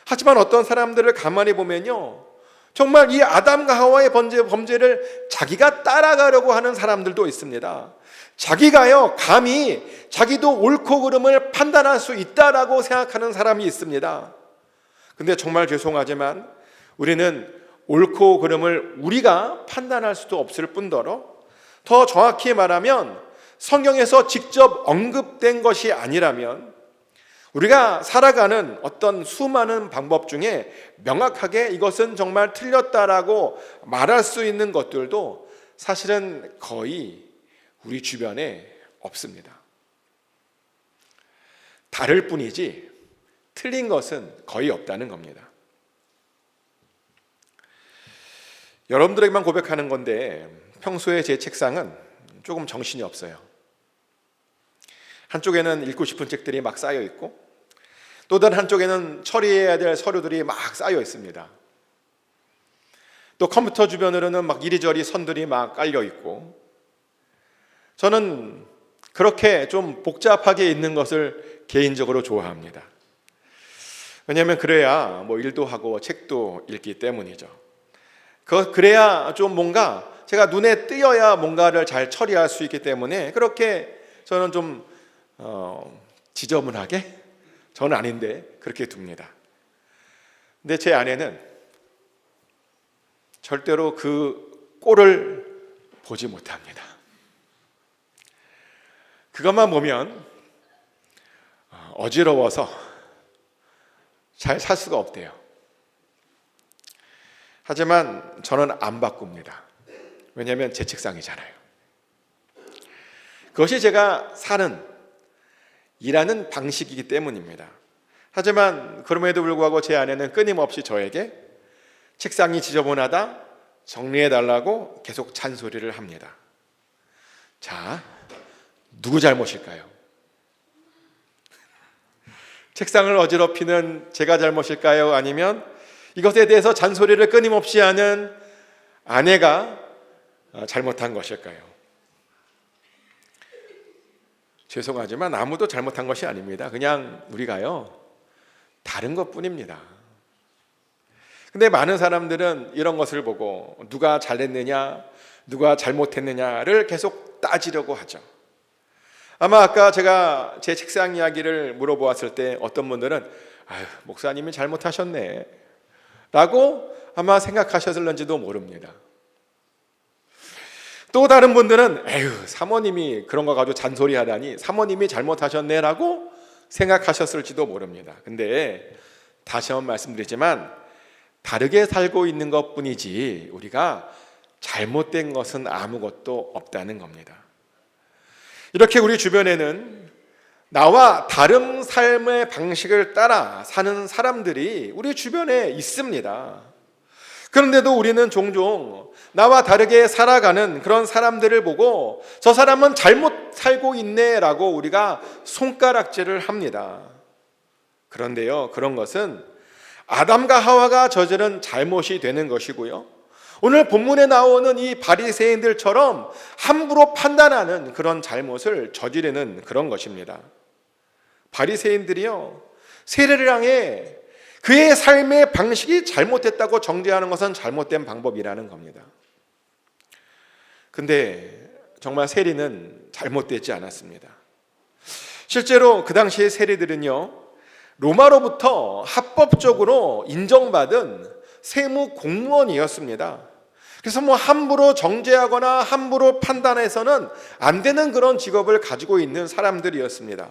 하지만 어떤 사람들을 가만히 보면요, 정말 이 아담과 하와의 범죄를 자기가 따라가려고 하는 사람들도 있습니다. 자기가요, 감히 자기도 옳고 그름을 판단할 수 있다라고 생각하는 사람이 있습니다. 근데 정말 죄송하지만 우리는 옳고 그름을 우리가 판단할 수도 없을 뿐더러, 더 정확히 말하면 성경에서 직접 언급된 것이 아니라면 우리가 살아가는 어떤 수많은 방법 중에 명확하게 이것은 정말 틀렸다라고 말할 수 있는 것들도 사실은 거의 우리 주변에 없습니다. 다를 뿐이지 틀린 것은 거의 없다는 겁니다. 여러분들에게만 고백하는 건데 평소에 제 책상은 조금 정신이 없어요. 한쪽에는 읽고 싶은 책들이 막 쌓여 있고, 또 다른 한쪽에는 처리해야 될 서류들이 막 쌓여 있습니다. 또 컴퓨터 주변으로는 막 이리저리 선들이 막 깔려 있고, 저는 그렇게 좀 복잡하게 있는 것을 개인적으로 좋아합니다. 왜냐하면 그래야 뭐 일도 하고 책도 읽기 때문이죠. 그래야 좀 뭔가 제가 눈에 띄어야 뭔가를 잘 처리할 수 있기 때문에 그렇게 저는 좀 지저분하게, 저는 아닌데 그렇게 둡니다. 근데 제 아내는 절대로 그 꼴을 보지 못합니다. 그것만 보면 어지러워서 잘 살 수가 없대요. 하지만 저는 안 바꿉니다. 왜냐하면 제 책상이잖아요. 그것이 제가 일하는 방식이기 때문입니다. 하지만 그럼에도 불구하고 제 아내는 끊임없이 저에게 책상이 지저분하다, 정리해달라고 계속 잔소리를 합니다. 자, 누구 잘못일까요? 책상을 어지럽히는 제가 잘못일까요? 아니면 이것에 대해서 잔소리를 끊임없이 하는 아내가 잘못한 것일까요? 죄송하지만 아무도 잘못한 것이 아닙니다. 그냥 우리가요, 다른 것뿐입니다. 근데 많은 사람들은 이런 것을 보고 누가 잘했느냐, 누가 잘못했느냐를 계속 따지려고 하죠. 아마 아까 제가 제 책상 이야기를 물어보았을 때 어떤 분들은 아유, 목사님이 잘못하셨네 라고 아마 생각하셨을런지도 모릅니다. 또 다른 분들은 에휴, 사모님이 그런 거 가지고 잔소리하다니 사모님이 잘못하셨네 라고 생각하셨을지도 모릅니다. 근데 다시 한번 말씀드리지만 다르게 살고 있는 것뿐이지 우리가 잘못된 것은 아무것도 없다는 겁니다. 이렇게 우리 주변에는 나와 다른 삶의 방식을 따라 사는 사람들이 우리 주변에 있습니다. 그런데도 우리는 종종 나와 다르게 살아가는 그런 사람들을 보고 저 사람은 잘못 살고 있네라고 우리가 손가락질을 합니다. 그런데요, 그런 것은 아담과 하와가 저지른 잘못이 되는 것이고요, 오늘 본문에 나오는 이 바리새인들처럼 함부로 판단하는 그런 잘못을 저지르는 그런 것입니다. 바리새인들이요, 세례를 향해 그의 삶의 방식이 잘못됐다고 정죄하는 것은 잘못된 방법이라는 겁니다. 근데 정말 세리는 잘못되지 않았습니다. 실제로 그 당시의 세리들은요, 로마로부터 합법적으로 인정받은 세무 공무원이었습니다. 그래서 함부로 정죄하거나 함부로 판단해서는 안 되는 그런 직업을 가지고 있는 사람들이었습니다.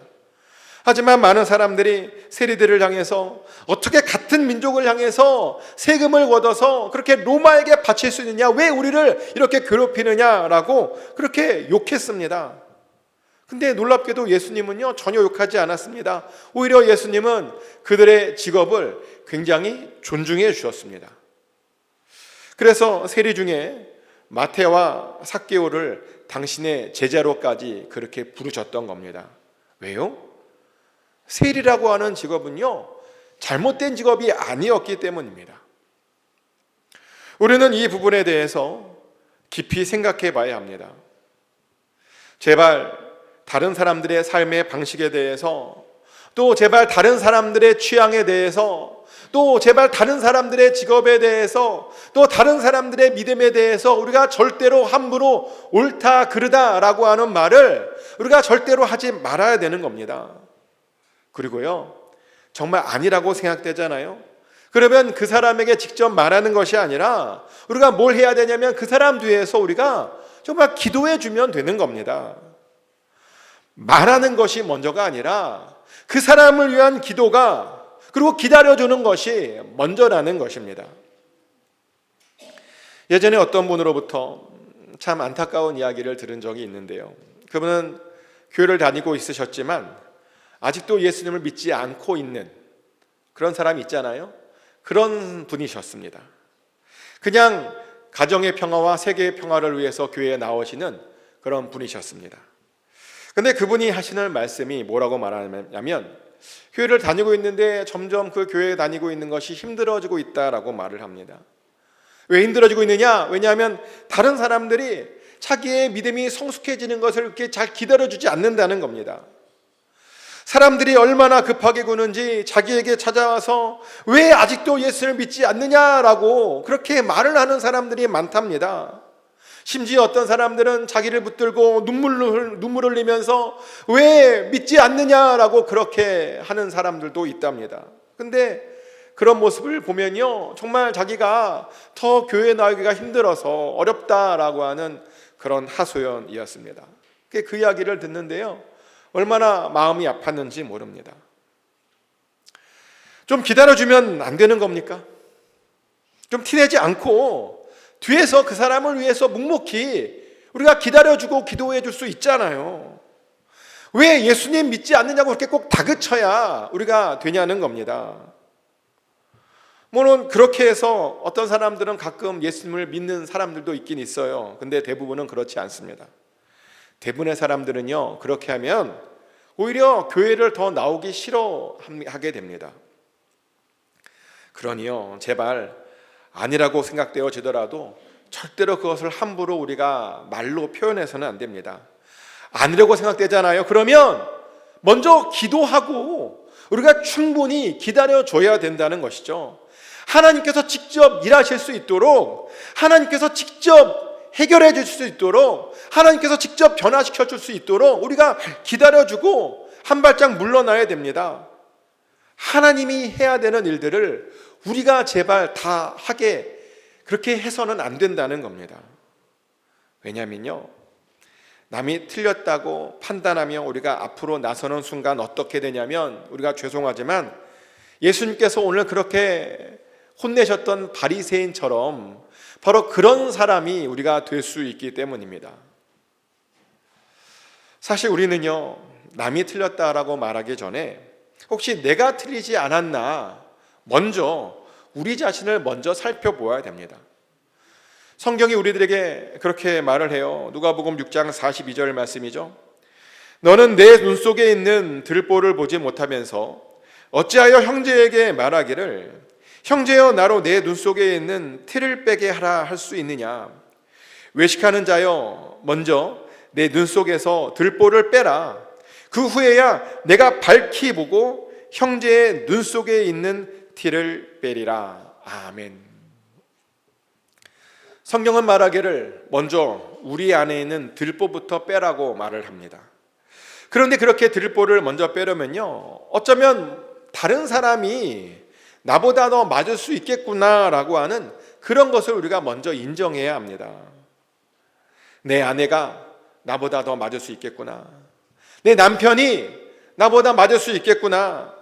하지만 많은 사람들이 세리들을 향해서 어떻게 같은 민족을 향해서 세금을 걷어서 그렇게 로마에게 바칠 수 있느냐, 왜 우리를 이렇게 괴롭히느냐라고 그렇게 욕했습니다. 근데 놀랍게도 예수님은요, 전혀 욕하지 않았습니다. 오히려 예수님은 그들의 직업을 굉장히 존중해 주셨습니다. 그래서 세리 중에 마태와 삭개오를 당신의 제자로까지 그렇게 부르셨던 겁니다. 왜요? 세리라고 하는 직업은요, 잘못된 직업이 아니었기 때문입니다. 우리는 이 부분에 대해서 깊이 생각해 봐야 합니다. 제발 다른 사람들의 삶의 방식에 대해서, 또 제발 다른 사람들의 취향에 대해서, 또 제발 다른 사람들의 직업에 대해서, 또 다른 사람들의 믿음에 대해서 우리가 절대로 함부로 옳다 그르다라고 하는 말을 우리가 절대로 하지 말아야 되는 겁니다. 그리고요, 정말 아니라고 생각되잖아요. 그러면 그 사람에게 직접 말하는 것이 아니라 우리가 뭘 해야 되냐면 그 사람 뒤에서 우리가 정말 기도해 주면 되는 겁니다. 말하는 것이 먼저가 아니라 그 사람을 위한 기도가, 그리고 기다려주는 것이 먼저라는 것입니다. 예전에 어떤 분으로부터 참 안타까운 이야기를 들은 적이 있는데요, 그분은 교회를 다니고 있으셨지만 아직도 예수님을 믿지 않고 있는 그런 사람이 있잖아요. 그런 분이셨습니다. 그냥 가정의 평화와 세계의 평화를 위해서 교회에 나오시는 그런 분이셨습니다. 근데 그분이 하시는 말씀이 뭐라고 말하냐면, 교회를 다니고 있는데 점점 그 교회에 다니고 있는 것이 힘들어지고 있다라고 말을 합니다. 왜 힘들어지고 있느냐? 왜냐하면 다른 사람들이 자기의 믿음이 성숙해지는 것을 이렇게 잘 기다려주지 않는다는 겁니다. 사람들이 얼마나 급하게 구는지 자기에게 찾아와서 왜 아직도 예수를 믿지 않느냐라고 그렇게 말을 하는 사람들이 많답니다. 심지어 어떤 사람들은 자기를 붙들고 눈물을 흘리면서 왜 믿지 않느냐라고 그렇게 하는 사람들도 있답니다. 근데 그런 모습을 보면요, 정말 자기가 더 교회에 나오기가 힘들어서 어렵다라고 하는 그런 하소연이었습니다. 그 이야기를 듣는데요, 얼마나 마음이 아팠는지 모릅니다. 좀 기다려주면 안 되는 겁니까? 좀 티내지 않고 뒤에서 그 사람을 위해서 묵묵히 우리가 기다려주고 기도해 줄 수 있잖아요. 왜 예수님 믿지 않느냐고 그렇게 꼭 다그쳐야 우리가 되냐는 겁니다. 물론 그렇게 해서 어떤 사람들은 가끔 예수님을 믿는 사람들도 있긴 있어요. 근데 대부분은 그렇지 않습니다. 대부분의 사람들은요, 그렇게 하면 오히려 교회를 더 나오기 싫어하게 됩니다. 그러니요, 제발 아니라고 생각되어지더라도 절대로 그것을 함부로 우리가 말로 표현해서는 안 됩니다. 아니라고 생각되잖아요. 그러면 먼저 기도하고 우리가 충분히 기다려줘야 된다는 것이죠. 하나님께서 직접 일하실 수 있도록, 하나님께서 직접 해결해 줄 수 있도록, 하나님께서 직접 변화시켜 줄 수 있도록 우리가 기다려주고 한 발짝 물러나야 됩니다. 하나님이 해야 되는 일들을 우리가 제발 다 하게 그렇게 해서는 안 된다는 겁니다. 왜냐면요, 남이 틀렸다고 판단하며 우리가 앞으로 나서는 순간 어떻게 되냐면, 우리가 죄송하지만 예수님께서 오늘 그렇게 혼내셨던 바리새인처럼 바로 그런 사람이 우리가 될 수 있기 때문입니다. 사실 우리는요, 남이 틀렸다라고 말하기 전에 혹시 내가 틀리지 않았나 먼저 우리 자신을 먼저 살펴보아야 됩니다. 성경이 우리들에게 그렇게 말을 해요. 누가복음 6장 42절 말씀이죠. 너는 내 눈 속에 있는 들보를 보지 못하면서 어찌하여 형제에게 말하기를 형제여 나로 내 눈 속에 있는 티를 빼게 하라 할 수 있느냐. 외식하는 자여 먼저 내 눈 속에서 들보를 빼라. 그 후에야 내가 밝히 보고 형제의 눈 속에 있는 티를 빼리라. 아멘. 성경은 말하기를 먼저 우리 안에 있는 들보부터 빼라고 말을 합니다. 그런데 그렇게 들보를 먼저 빼려면요, 어쩌면 다른 사람이 나보다 더 맞을 수 있겠구나라고 하는 그런 것을 우리가 먼저 인정해야 합니다. 내 아내가 나보다 더 맞을 수 있겠구나, 내 남편이 나보다 맞을 수 있겠구나,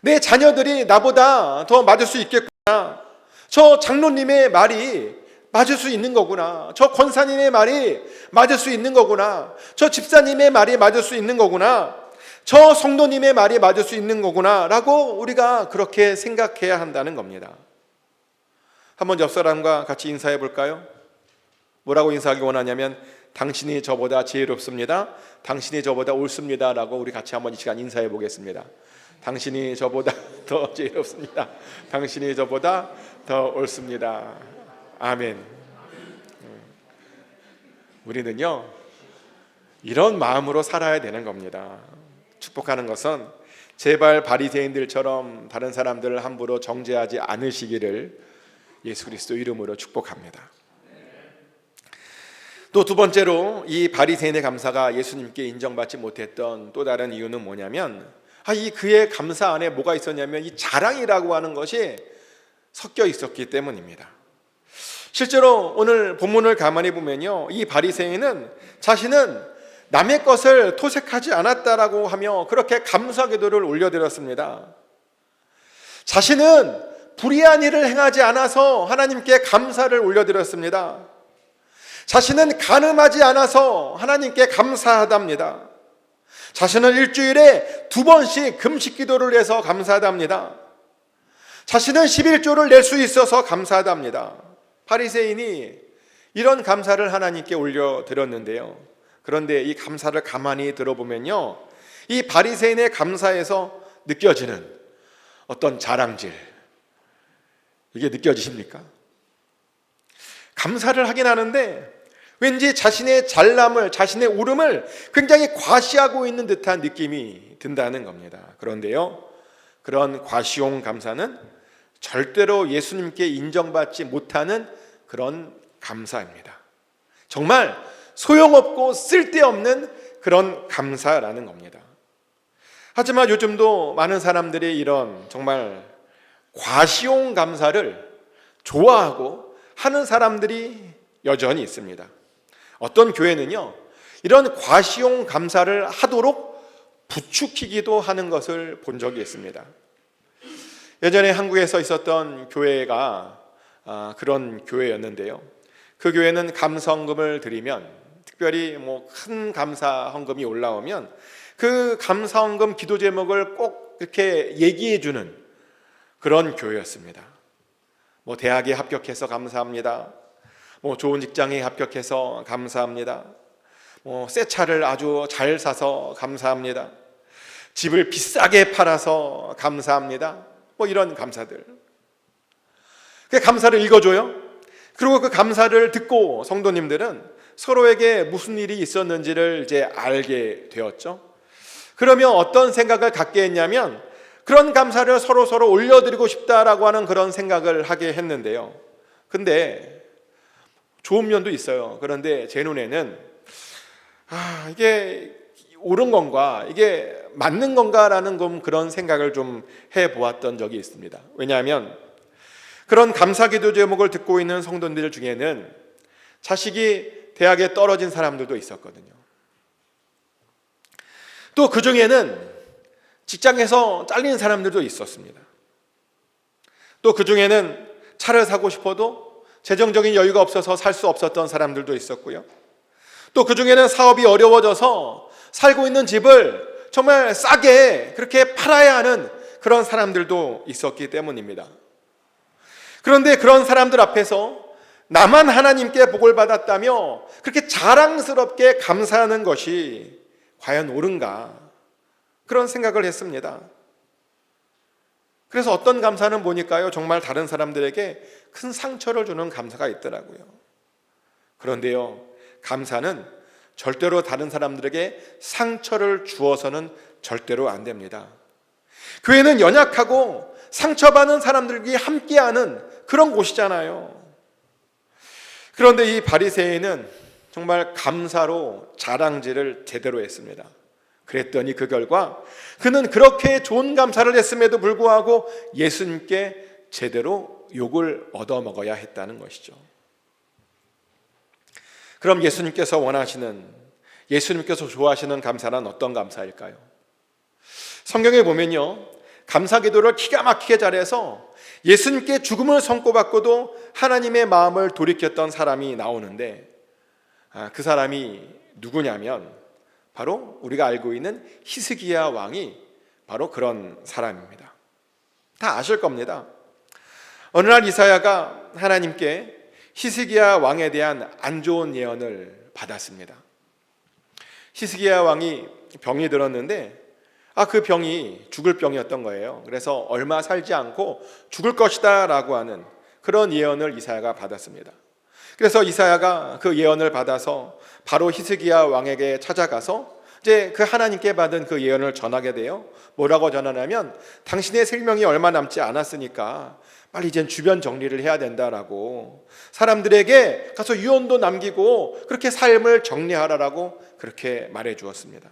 내 자녀들이 나보다 더 맞을 수 있겠구나, 저 장로님의 말이 맞을 수 있는 거구나, 저 권사님의 말이 맞을 수 있는 거구나, 저 집사님의 말이 맞을 수 있는 거구나, 저 성도님의 말이 맞을 수 있는 거구나 라고 우리가 그렇게 생각해야 한다는 겁니다. 한번 옆 사람과 같이 인사해 볼까요? 뭐라고 인사하기 원하냐면 당신이 저보다 지혜롭습니다, 당신이 저보다 옳습니다 라고 우리 같이 한번 이 시간 인사해 보겠습니다. 당신이 저보다 더 지혜롭습니다, 당신이 저보다 더 옳습니다. 아멘. 우리는요, 이런 마음으로 살아야 되는 겁니다. 축복하는 것은 제발 바리새인들처럼 다른 사람들을 함부로 정죄하지 않으시기를 예수 그리스도 이름으로 축복합니다. 또 두 번째로 이 바리새인의 감사가 예수님께 인정받지 못했던 또 다른 이유는 뭐냐면, 이 그의 감사 안에 뭐가 있었냐면 이 자랑이라고 하는 것이 섞여 있었기 때문입니다. 실제로 오늘 본문을 가만히 보면요, 이 바리새인은 자신은 남의 것을 토색하지 않았다라고 하며 그렇게 감사 기도를 올려드렸습니다. 자신은 불의한 일을 행하지 않아서 하나님께 감사를 올려드렸습니다. 자신은 간음하지 않아서 하나님께 감사하답니다. 자신은 일주일에 2번씩 금식 기도를 해서 감사하답니다. 자신은 11조를 낼 수 있어서 감사하답니다. 바리새인이 이런 감사를 하나님께 올려드렸는데요, 그런데 이 감사를 가만히 들어보면요, 이 바리새인의 감사에서 느껴지는 어떤 자랑질, 이게 느껴지십니까? 감사를 하긴 하는데 왠지 자신의 잘남을, 자신의 오름을 굉장히 과시하고 있는 듯한 느낌이 든다는 겁니다. 그런데요, 그런 과시용 감사는 절대로 예수님께 인정받지 못하는 그런 감사입니다. 정말 소용없고 쓸데없는 그런 감사라는 겁니다. 하지만 요즘도 많은 사람들이 이런 정말 과시용 감사를 좋아하고 하는 사람들이 여전히 있습니다. 어떤 교회는요, 이런 과시용 감사를 하도록 부추기기도 하는 것을 본 적이 있습니다. 예전에 한국에서 있었던 교회가 그런 교회였는데요, 그 교회는 감사헌금을 드리면, 특별히 큰 감사헌금이 올라오면 그 감사헌금 기도 제목을 꼭 이렇게 얘기해 주는 그런 교회였습니다. 대학에 합격해서 감사합니다, 좋은 직장에 합격해서 감사합니다, 새 차를 아주 잘 사서 감사합니다, 집을 비싸게 팔아서 감사합니다, 이런 감사들. 그 감사를 읽어줘요. 그리고 그 감사를 듣고 성도님들은 서로에게 무슨 일이 있었는지를 이제 알게 되었죠. 그러면 어떤 생각을 갖게 했냐면, 그런 감사를 서로 올려드리고 싶다라고 하는 그런 생각을 하게 했는데요, 근데 좋은 면도 있어요. 그런데 제 눈에는 이게 옳은 건가, 이게 맞는 건가라는 그런 생각을 좀 해보았던 적이 있습니다. 왜냐하면 그런 감사기도 제목을 듣고 있는 성도들 중에는 자식이 대학에 떨어진 사람들도 있었거든요. 또 그 중에는 직장에서 잘린 사람들도 있었습니다. 또 그 중에는 차를 사고 싶어도 재정적인 여유가 없어서 살 수 없었던 사람들도 있었고요. 또 그 중에는 사업이 어려워져서 살고 있는 집을 정말 싸게 그렇게 팔아야 하는 그런 사람들도 있었기 때문입니다. 그런데 그런 사람들 앞에서 나만 하나님께 복을 받았다며 그렇게 자랑스럽게 감사하는 것이 과연 옳은가, 그런 생각을 했습니다. 그래서 어떤 감사는 보니까요, 정말 다른 사람들에게 큰 상처를 주는 감사가 있더라고요. 그런데요, 감사는 절대로 다른 사람들에게 상처를 주어서는 절대로 안 됩니다. 교회는 연약하고 상처받는 사람들이 함께하는 그런 곳이잖아요. 그런데 이 바리새인은 정말 감사로 자랑질을 제대로 했습니다. 그랬더니 그 결과 그는 그렇게 좋은 감사를 했음에도 불구하고 예수님께 제대로 욕을 얻어먹어야 했다는 것이죠. 그럼 예수님께서 원하시는, 예수님께서 좋아하시는 감사는 어떤 감사일까요? 성경에 보면요, 감사 기도를 기가 막히게 잘해서 예수님께 죽음을 선고받고도 하나님의 마음을 돌이켰던 사람이 나오는데, 그 사람이 누구냐면 바로 우리가 알고 있는 히스기야 왕이 바로 그런 사람입니다. 다 아실 겁니다. 어느 날 이사야가 하나님께 히스기야 왕에 대한 안 좋은 예언을 받았습니다. 히스기야 왕이 병이 들었는데 그 병이 죽을 병이었던 거예요. 그래서 얼마 살지 않고 죽을 것이다 라고 하는 그런 예언을 이사야가 받았습니다. 그래서 이사야가 그 예언을 받아서 바로 히스기야 왕에게 찾아가서 이제 그 하나님께 받은 그 예언을 전하게 돼요. 뭐라고 전하냐면, 당신의 생명이 얼마 남지 않았으니까 빨리 이젠 주변 정리를 해야 된다라고, 사람들에게 가서 유언도 남기고 그렇게 삶을 정리하라라고 그렇게 말해 주었습니다.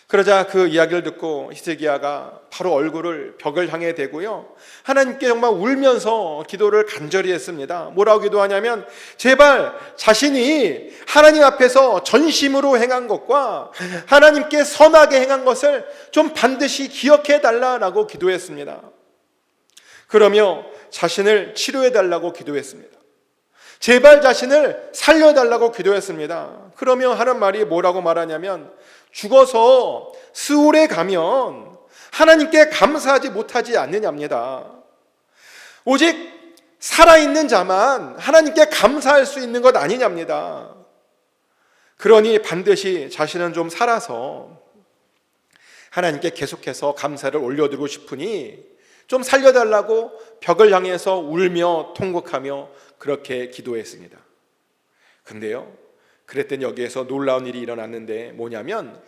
그러자 그 이야기를 듣고 히스기야가 바로 얼굴을 벽을 향해 대고요, 하나님께 정말 울면서 기도를 간절히 했습니다. 뭐라고 기도하냐면, 제발 자신이 하나님 앞에서 전심으로 행한 것과 하나님께 선하게 행한 것을 좀 반드시 기억해 달라라고 기도했습니다. 그러며 자신을 치료해 달라고 기도했습니다. 제발 자신을 살려달라고 기도했습니다. 그러며 하는 말이 뭐라고 말하냐면, 죽어서 스올에 가면 하나님께 감사하지 못하지 않느냐입니다. 오직 살아있는 자만 하나님께 감사할 수 있는 것 아니냐입니다. 그러니 반드시 자신은 좀 살아서 하나님께 계속해서 감사를 올려드리고 싶으니 좀 살려달라고 벽을 향해서 울며 통곡하며 그렇게 기도했습니다. 근데요, 그랬더니 여기에서 놀라운 일이 일어났는데, 뭐냐면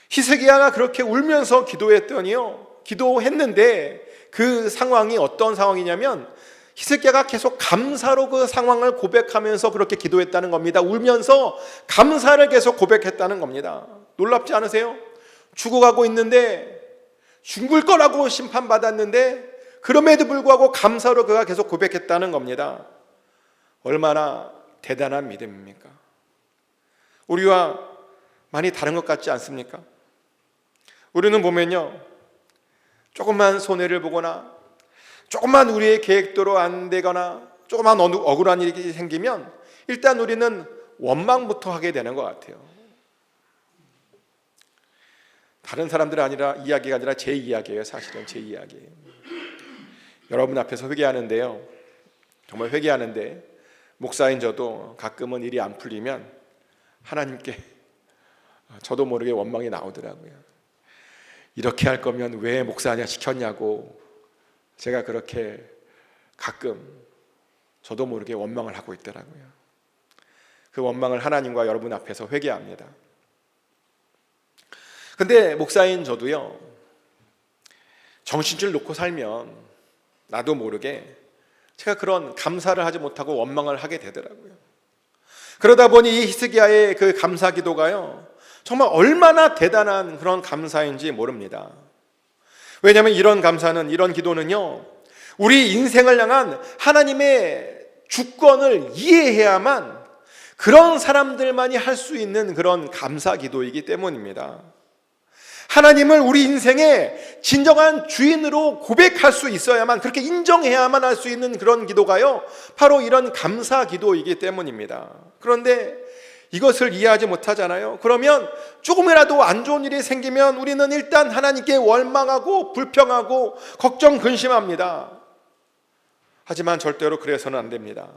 히스기야가 그렇게 울면서 기도했는데 그 상황이 어떤 상황이냐면, 히스기야가 계속 감사로 그 상황을 고백하면서 그렇게 기도했다는 겁니다. 울면서 감사를 계속 고백했다는 겁니다. 놀랍지 않으세요? 죽어가고 있는데, 죽을 거라고 심판받았는데 그럼에도 불구하고 감사로 그가 계속 고백했다는 겁니다. 얼마나 대단한 믿음입니까? 우리와 많이 다른 것 같지 않습니까? 우리는 보면요, 조금만 손해를 보거나 조금만 우리의 계획대로 안 되거나 조금만 억울한 일이 생기면 일단 우리는 원망부터 하게 되는 것 같아요. 다른 사람들 이야기가 아니라 제 이야기예요. 사실은 제 이야기예요. 여러분 앞에서 회개하는데요, 정말 회개하는데 목사인 저도 가끔은 일이 안 풀리면 하나님께 저도 모르게 원망이 나오더라고요. 이렇게 할 거면 왜 목사냐 시켰냐고 제가 그렇게 가끔 저도 모르게 원망을 하고 있더라고요. 그 원망을 하나님과 여러분 앞에서 회개합니다. 근데 목사인 저도요, 정신줄 놓고 살면 나도 모르게 제가 그런 감사를 하지 못하고 원망을 하게 되더라고요. 그러다 보니 이 히스기야의 그 감사 기도가요, 정말 얼마나 대단한 그런 감사인지 모릅니다. 왜냐하면 이런 감사는, 이런 기도는요, 우리 인생을 향한 하나님의 주권을 이해해야만 그런 사람들만이 할 수 있는 그런 감사 기도이기 때문입니다. 하나님을 우리 인생의 진정한 주인으로 고백할 수 있어야만, 그렇게 인정해야만 할 수 있는 그런 기도가요, 바로 이런 감사 기도이기 때문입니다. 그런데 이것을 이해하지 못하잖아요. 그러면 조금이라도 안 좋은 일이 생기면 우리는 일단 하나님께 원망하고 불평하고 걱정 근심합니다. 하지만 절대로 그래서는 안 됩니다.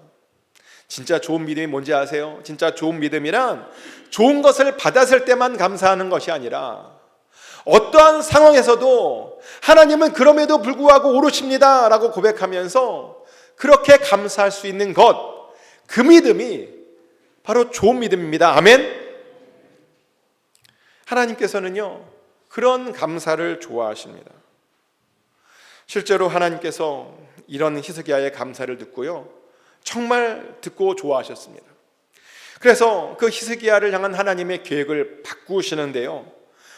진짜 좋은 믿음이 뭔지 아세요? 진짜 좋은 믿음이란 좋은 것을 받았을 때만 감사하는 것이 아니라 어떠한 상황에서도 하나님은 그럼에도 불구하고 오르십니다 라고 고백하면서 그렇게 감사할 수 있는 것, 그 믿음이 바로 좋은 믿음입니다. 아멘. 하나님께서는요, 그런 감사를 좋아하십니다. 실제로 하나님께서 이런 히스기야의 감사를 듣고요, 정말 듣고 좋아하셨습니다. 그래서 그 히스기야를 향한 하나님의 계획을 바꾸시는데요,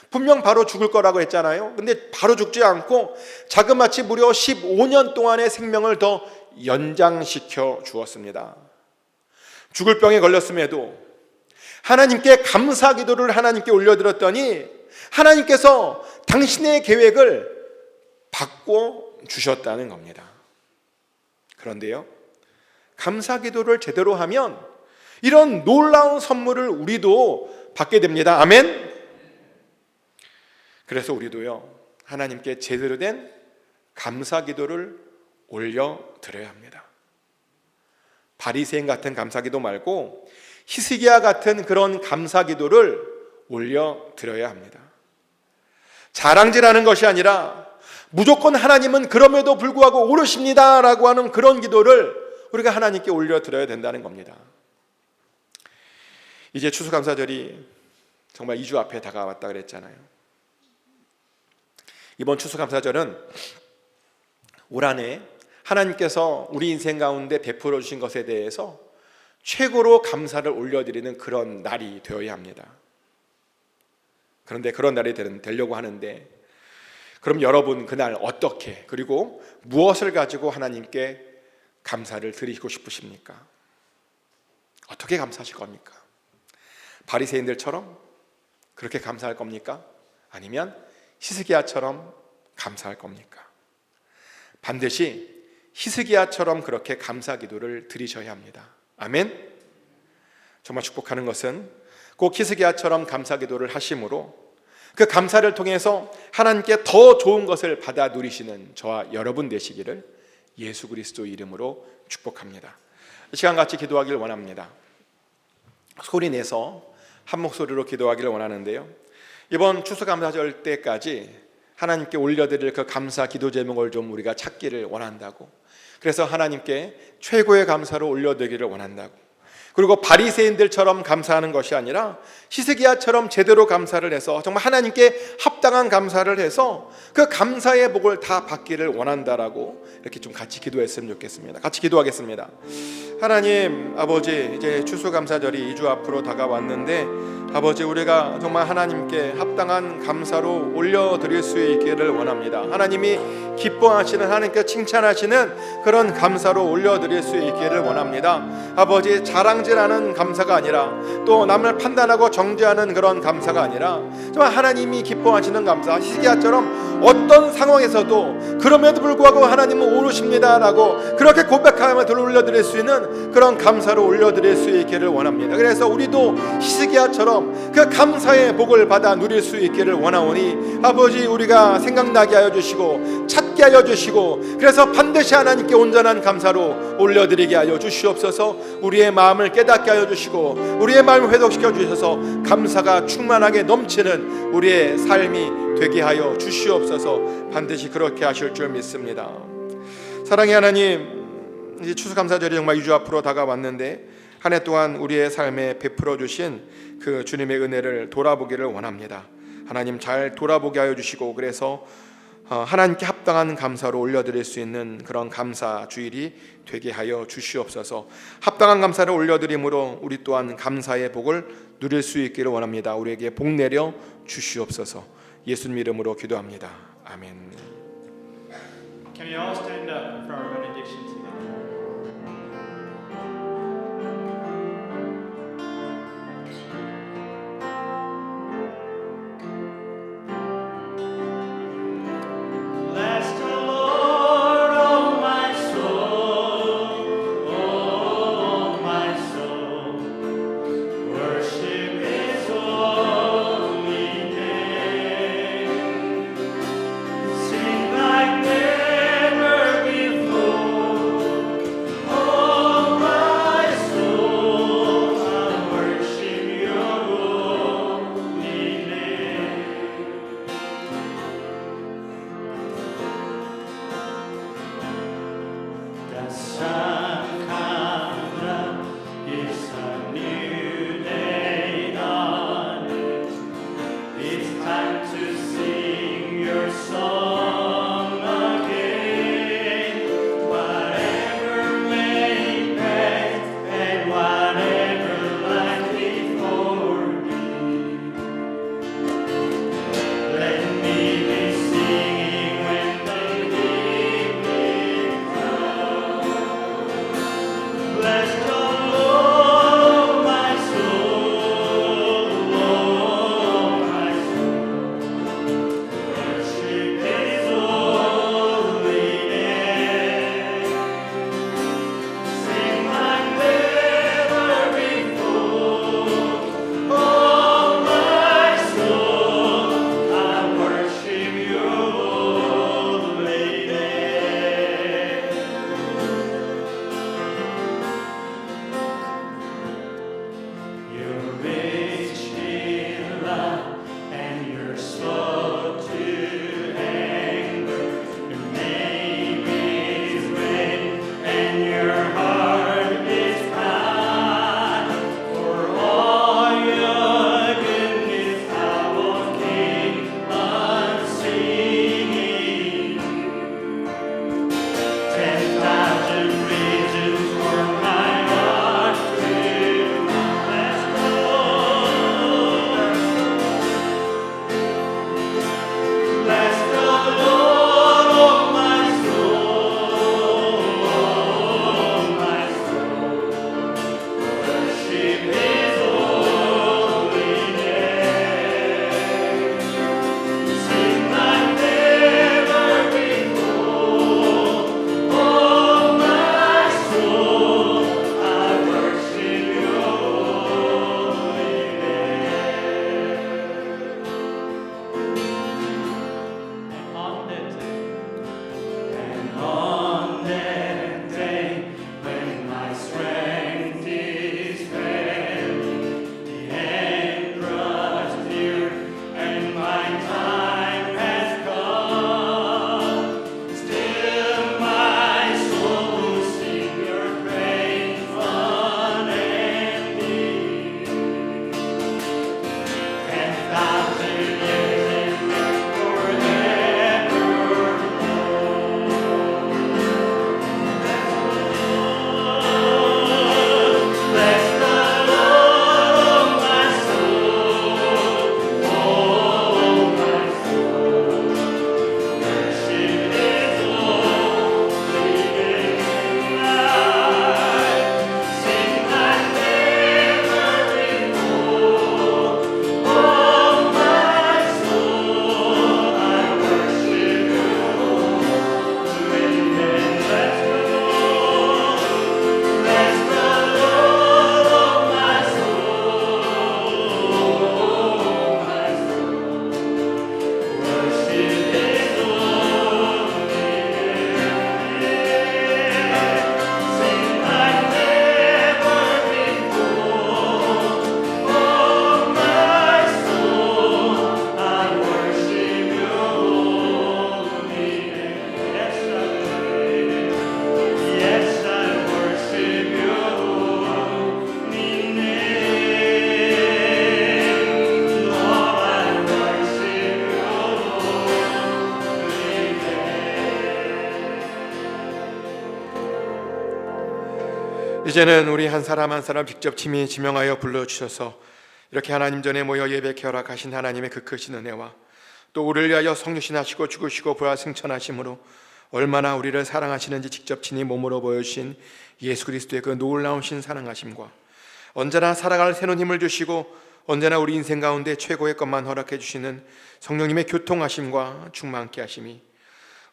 분명 바로 죽을 거라고 했잖아요. 근데 바로 죽지 않고 자그마치 무려 15년 동안의 생명을 더 연장시켜 주었습니다. 죽을 병에 걸렸음에도 하나님께 감사 기도를 하나님께 올려드렸더니 하나님께서 당신의 계획을 바꿔 주셨다는 겁니다. 그런데요, 감사 기도를 제대로 하면 이런 놀라운 선물을 우리도 받게 됩니다. 아멘. 그래서 우리도요, 하나님께 제대로 된 감사 기도를 올려드려야 합니다. 바리새인 같은 감사 기도 말고 히스기야 같은 그런 감사 기도를 올려드려야 합니다. 자랑질하는 것이 아니라 무조건 하나님은 그럼에도 불구하고 옳으십니다 라고 하는 그런 기도를 우리가 하나님께 올려드려야 된다는 겁니다. 이제 추수감사절이 정말 2주 앞에 다가왔다 그랬잖아요. 이번 추수감사절은 올 한해 하나님께서 우리 인생 가운데 베풀어 주신 것에 대해서 최고로 감사를 올려드리는 그런 날이 되어야 합니다. 그런데 그런 날이 되려고 하는데, 그럼 여러분 그날 어떻게, 그리고 무엇을 가지고 하나님께 감사를 드리고 싶으십니까? 어떻게 감사하실 겁니까? 바리새인들처럼 그렇게 감사할 겁니까? 아니면 히스기야처럼 감사할 겁니까? 반드시 히스기야처럼 그렇게 감사 기도를 드리셔야 합니다. 아멘. 정말 축복하는 것은 꼭 히스기야처럼 감사 기도를 하심으로 그 감사를 통해서 하나님께 더 좋은 것을 받아 누리시는 저와 여러분 되시기를 예수 그리스도 이름으로 축복합니다. 이 시간 같이 기도하기를 원합니다. 소리 내서 한 목소리로 기도하기를 원하는데요, 이번 추수감사절 때까지 하나님께 올려드릴 그 감사 기도 제목을 좀 우리가 찾기를 원한다고, 그래서 하나님께 최고의 감사로 올려드리기를 원한다고, 그리고 바리새인들처럼 감사하는 것이 아니라 히스기야처럼 제대로 감사를 해서 정말 하나님께 합당한 감사를 해서 그 감사의 복을 다 받기를 원한다라고 이렇게 좀 같이 기도했으면 좋겠습니다. 같이 기도하겠습니다. 하나님 아버지, 이제 추수감사절이 2주 앞으로 다가왔는데 아버지, 우리가 정말 하나님께 합당한 감사로 올려드릴 수 있기를 원합니다. 하나님이 기뻐하시는, 하나님께 칭찬하시는 그런 감사로 올려드릴 수 있기를 원합니다. 아버지, 자랑질하는 감사가 아니라 또 남을 판단하고 정죄하는 그런 감사가 아니라 정말 하나님이 기뻐하시는 감사, 히스기야처럼 어떤 상황에서도 그럼에도 불구하고 하나님은 옳으십니다라고 그렇게 고백하며 올려드릴 수 있는 그런 감사로 올려드릴 수 있기를 원합니다. 그래서 우리도 히스기야처럼 그 감사의 복을 받아 누릴 수 있기를 원하오니 아버지, 우리가 생각나게 하여 주시고 찾게 하여 주시고, 그래서 반드시 하나님께 온전한 감사로 올려드리게 하여 주시옵소서. 우리의 마음을 깨닫게 하여 주시고 우리의 마음을 회복시켜 주셔서 감사가 충만하게 넘치는 우리의 삶이 되게 하여 주시옵소서. 반드시 그렇게 하실 줄 믿습니다. 사랑의 하나님, 이제 추수감사절이 정말 2주 앞으로 다가왔는데 한 해 동안 우리의 삶에 베풀어 주신 그 주님의 은혜를 돌아보기를 원합니다. 하나님, 잘 돌아보게 하여 주시고, 그래서 하나님께 합당한 감사로 올려드릴 수 있는 그런 감사 주일이 되게 하여 주시옵소서. 합당한 감사를 올려드림으로 우리 또한 감사의 복을 누릴 수 있기를 원합니다. 우리에게 복 내려 주시옵소서. 예수님 이름으로 기도합니다. 아멘. Can we all stand up for our benediction together? Bless the Lord, oh my soul, oh my soul. Worship His holy name. Sing like never before. 이제는 우리 한 사람 한 사람 직접 친히 지명하여 불러주셔서 이렇게 하나님 전에 모여 예배케 허락하신 하나님의 그 크신 은혜와 또 우리를 위하여 성육신하시고 죽으시고 부활 승천하심으로 얼마나 우리를 사랑하시는지 직접 친히 몸으로 보여주신 예수 그리스도의 그 놀라우신 사랑하심과 언제나 살아갈 새로운 힘을 주시고 언제나 우리 인생 가운데 최고의 것만 허락해 주시는 성령님의 교통하심과 충만케 하심이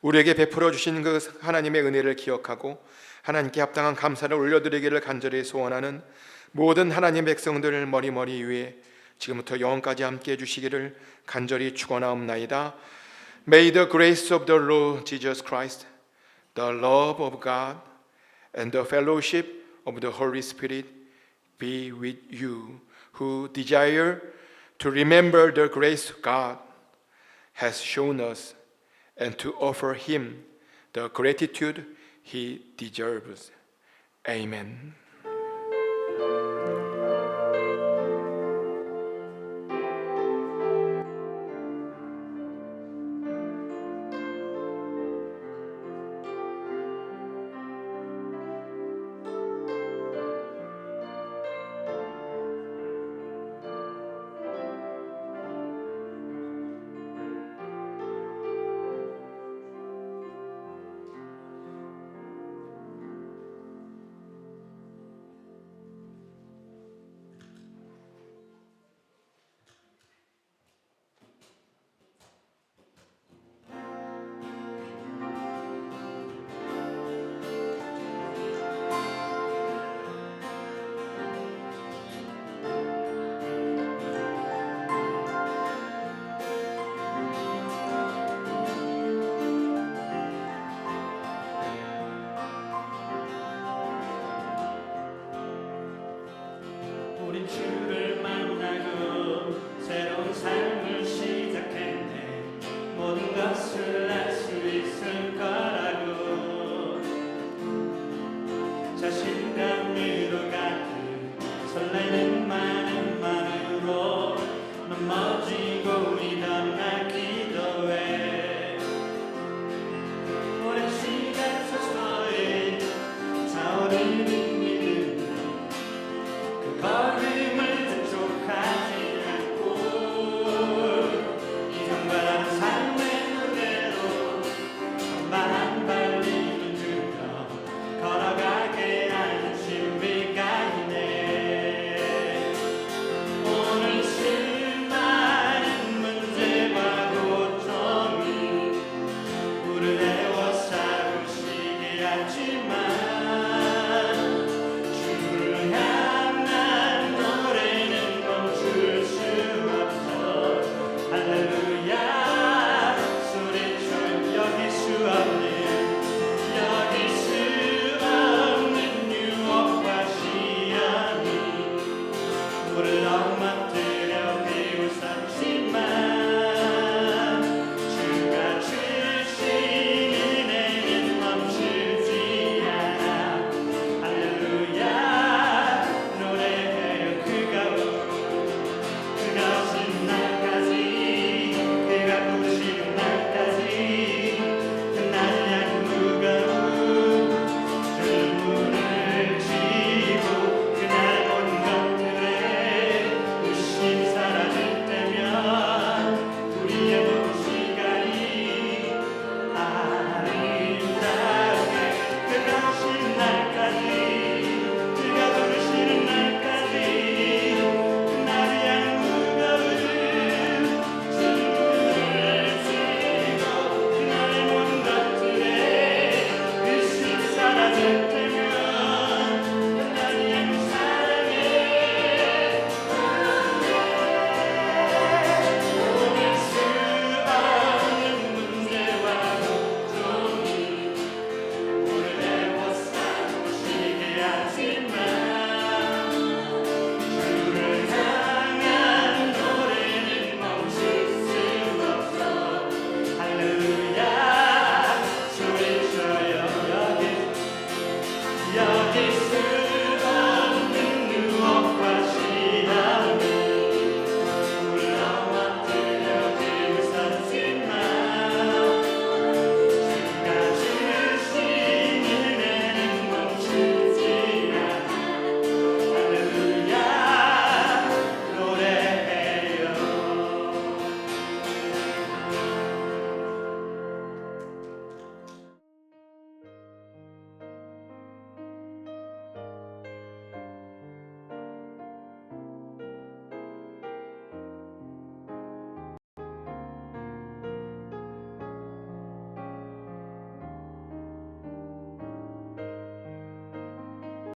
우리에게 베풀어 주신 그 하나님의 은혜를 기억하고 하나님께 합당한 감사를 올려드리기를 간절히 소원하는 모든 하나님 백성들 머리머리 위에 지금부터 영원까지 함께 해주시기를 간절히 축원하옵나이다. May the grace of the Lord Jesus Christ, the love of God, and the fellowship of the Holy Spirit be with you who desire to remember the grace God has shown us and to offer Him the gratitude He deserves. Amen. 우린 주를 만나고 새로운 삶을 시작했네. 모든 것을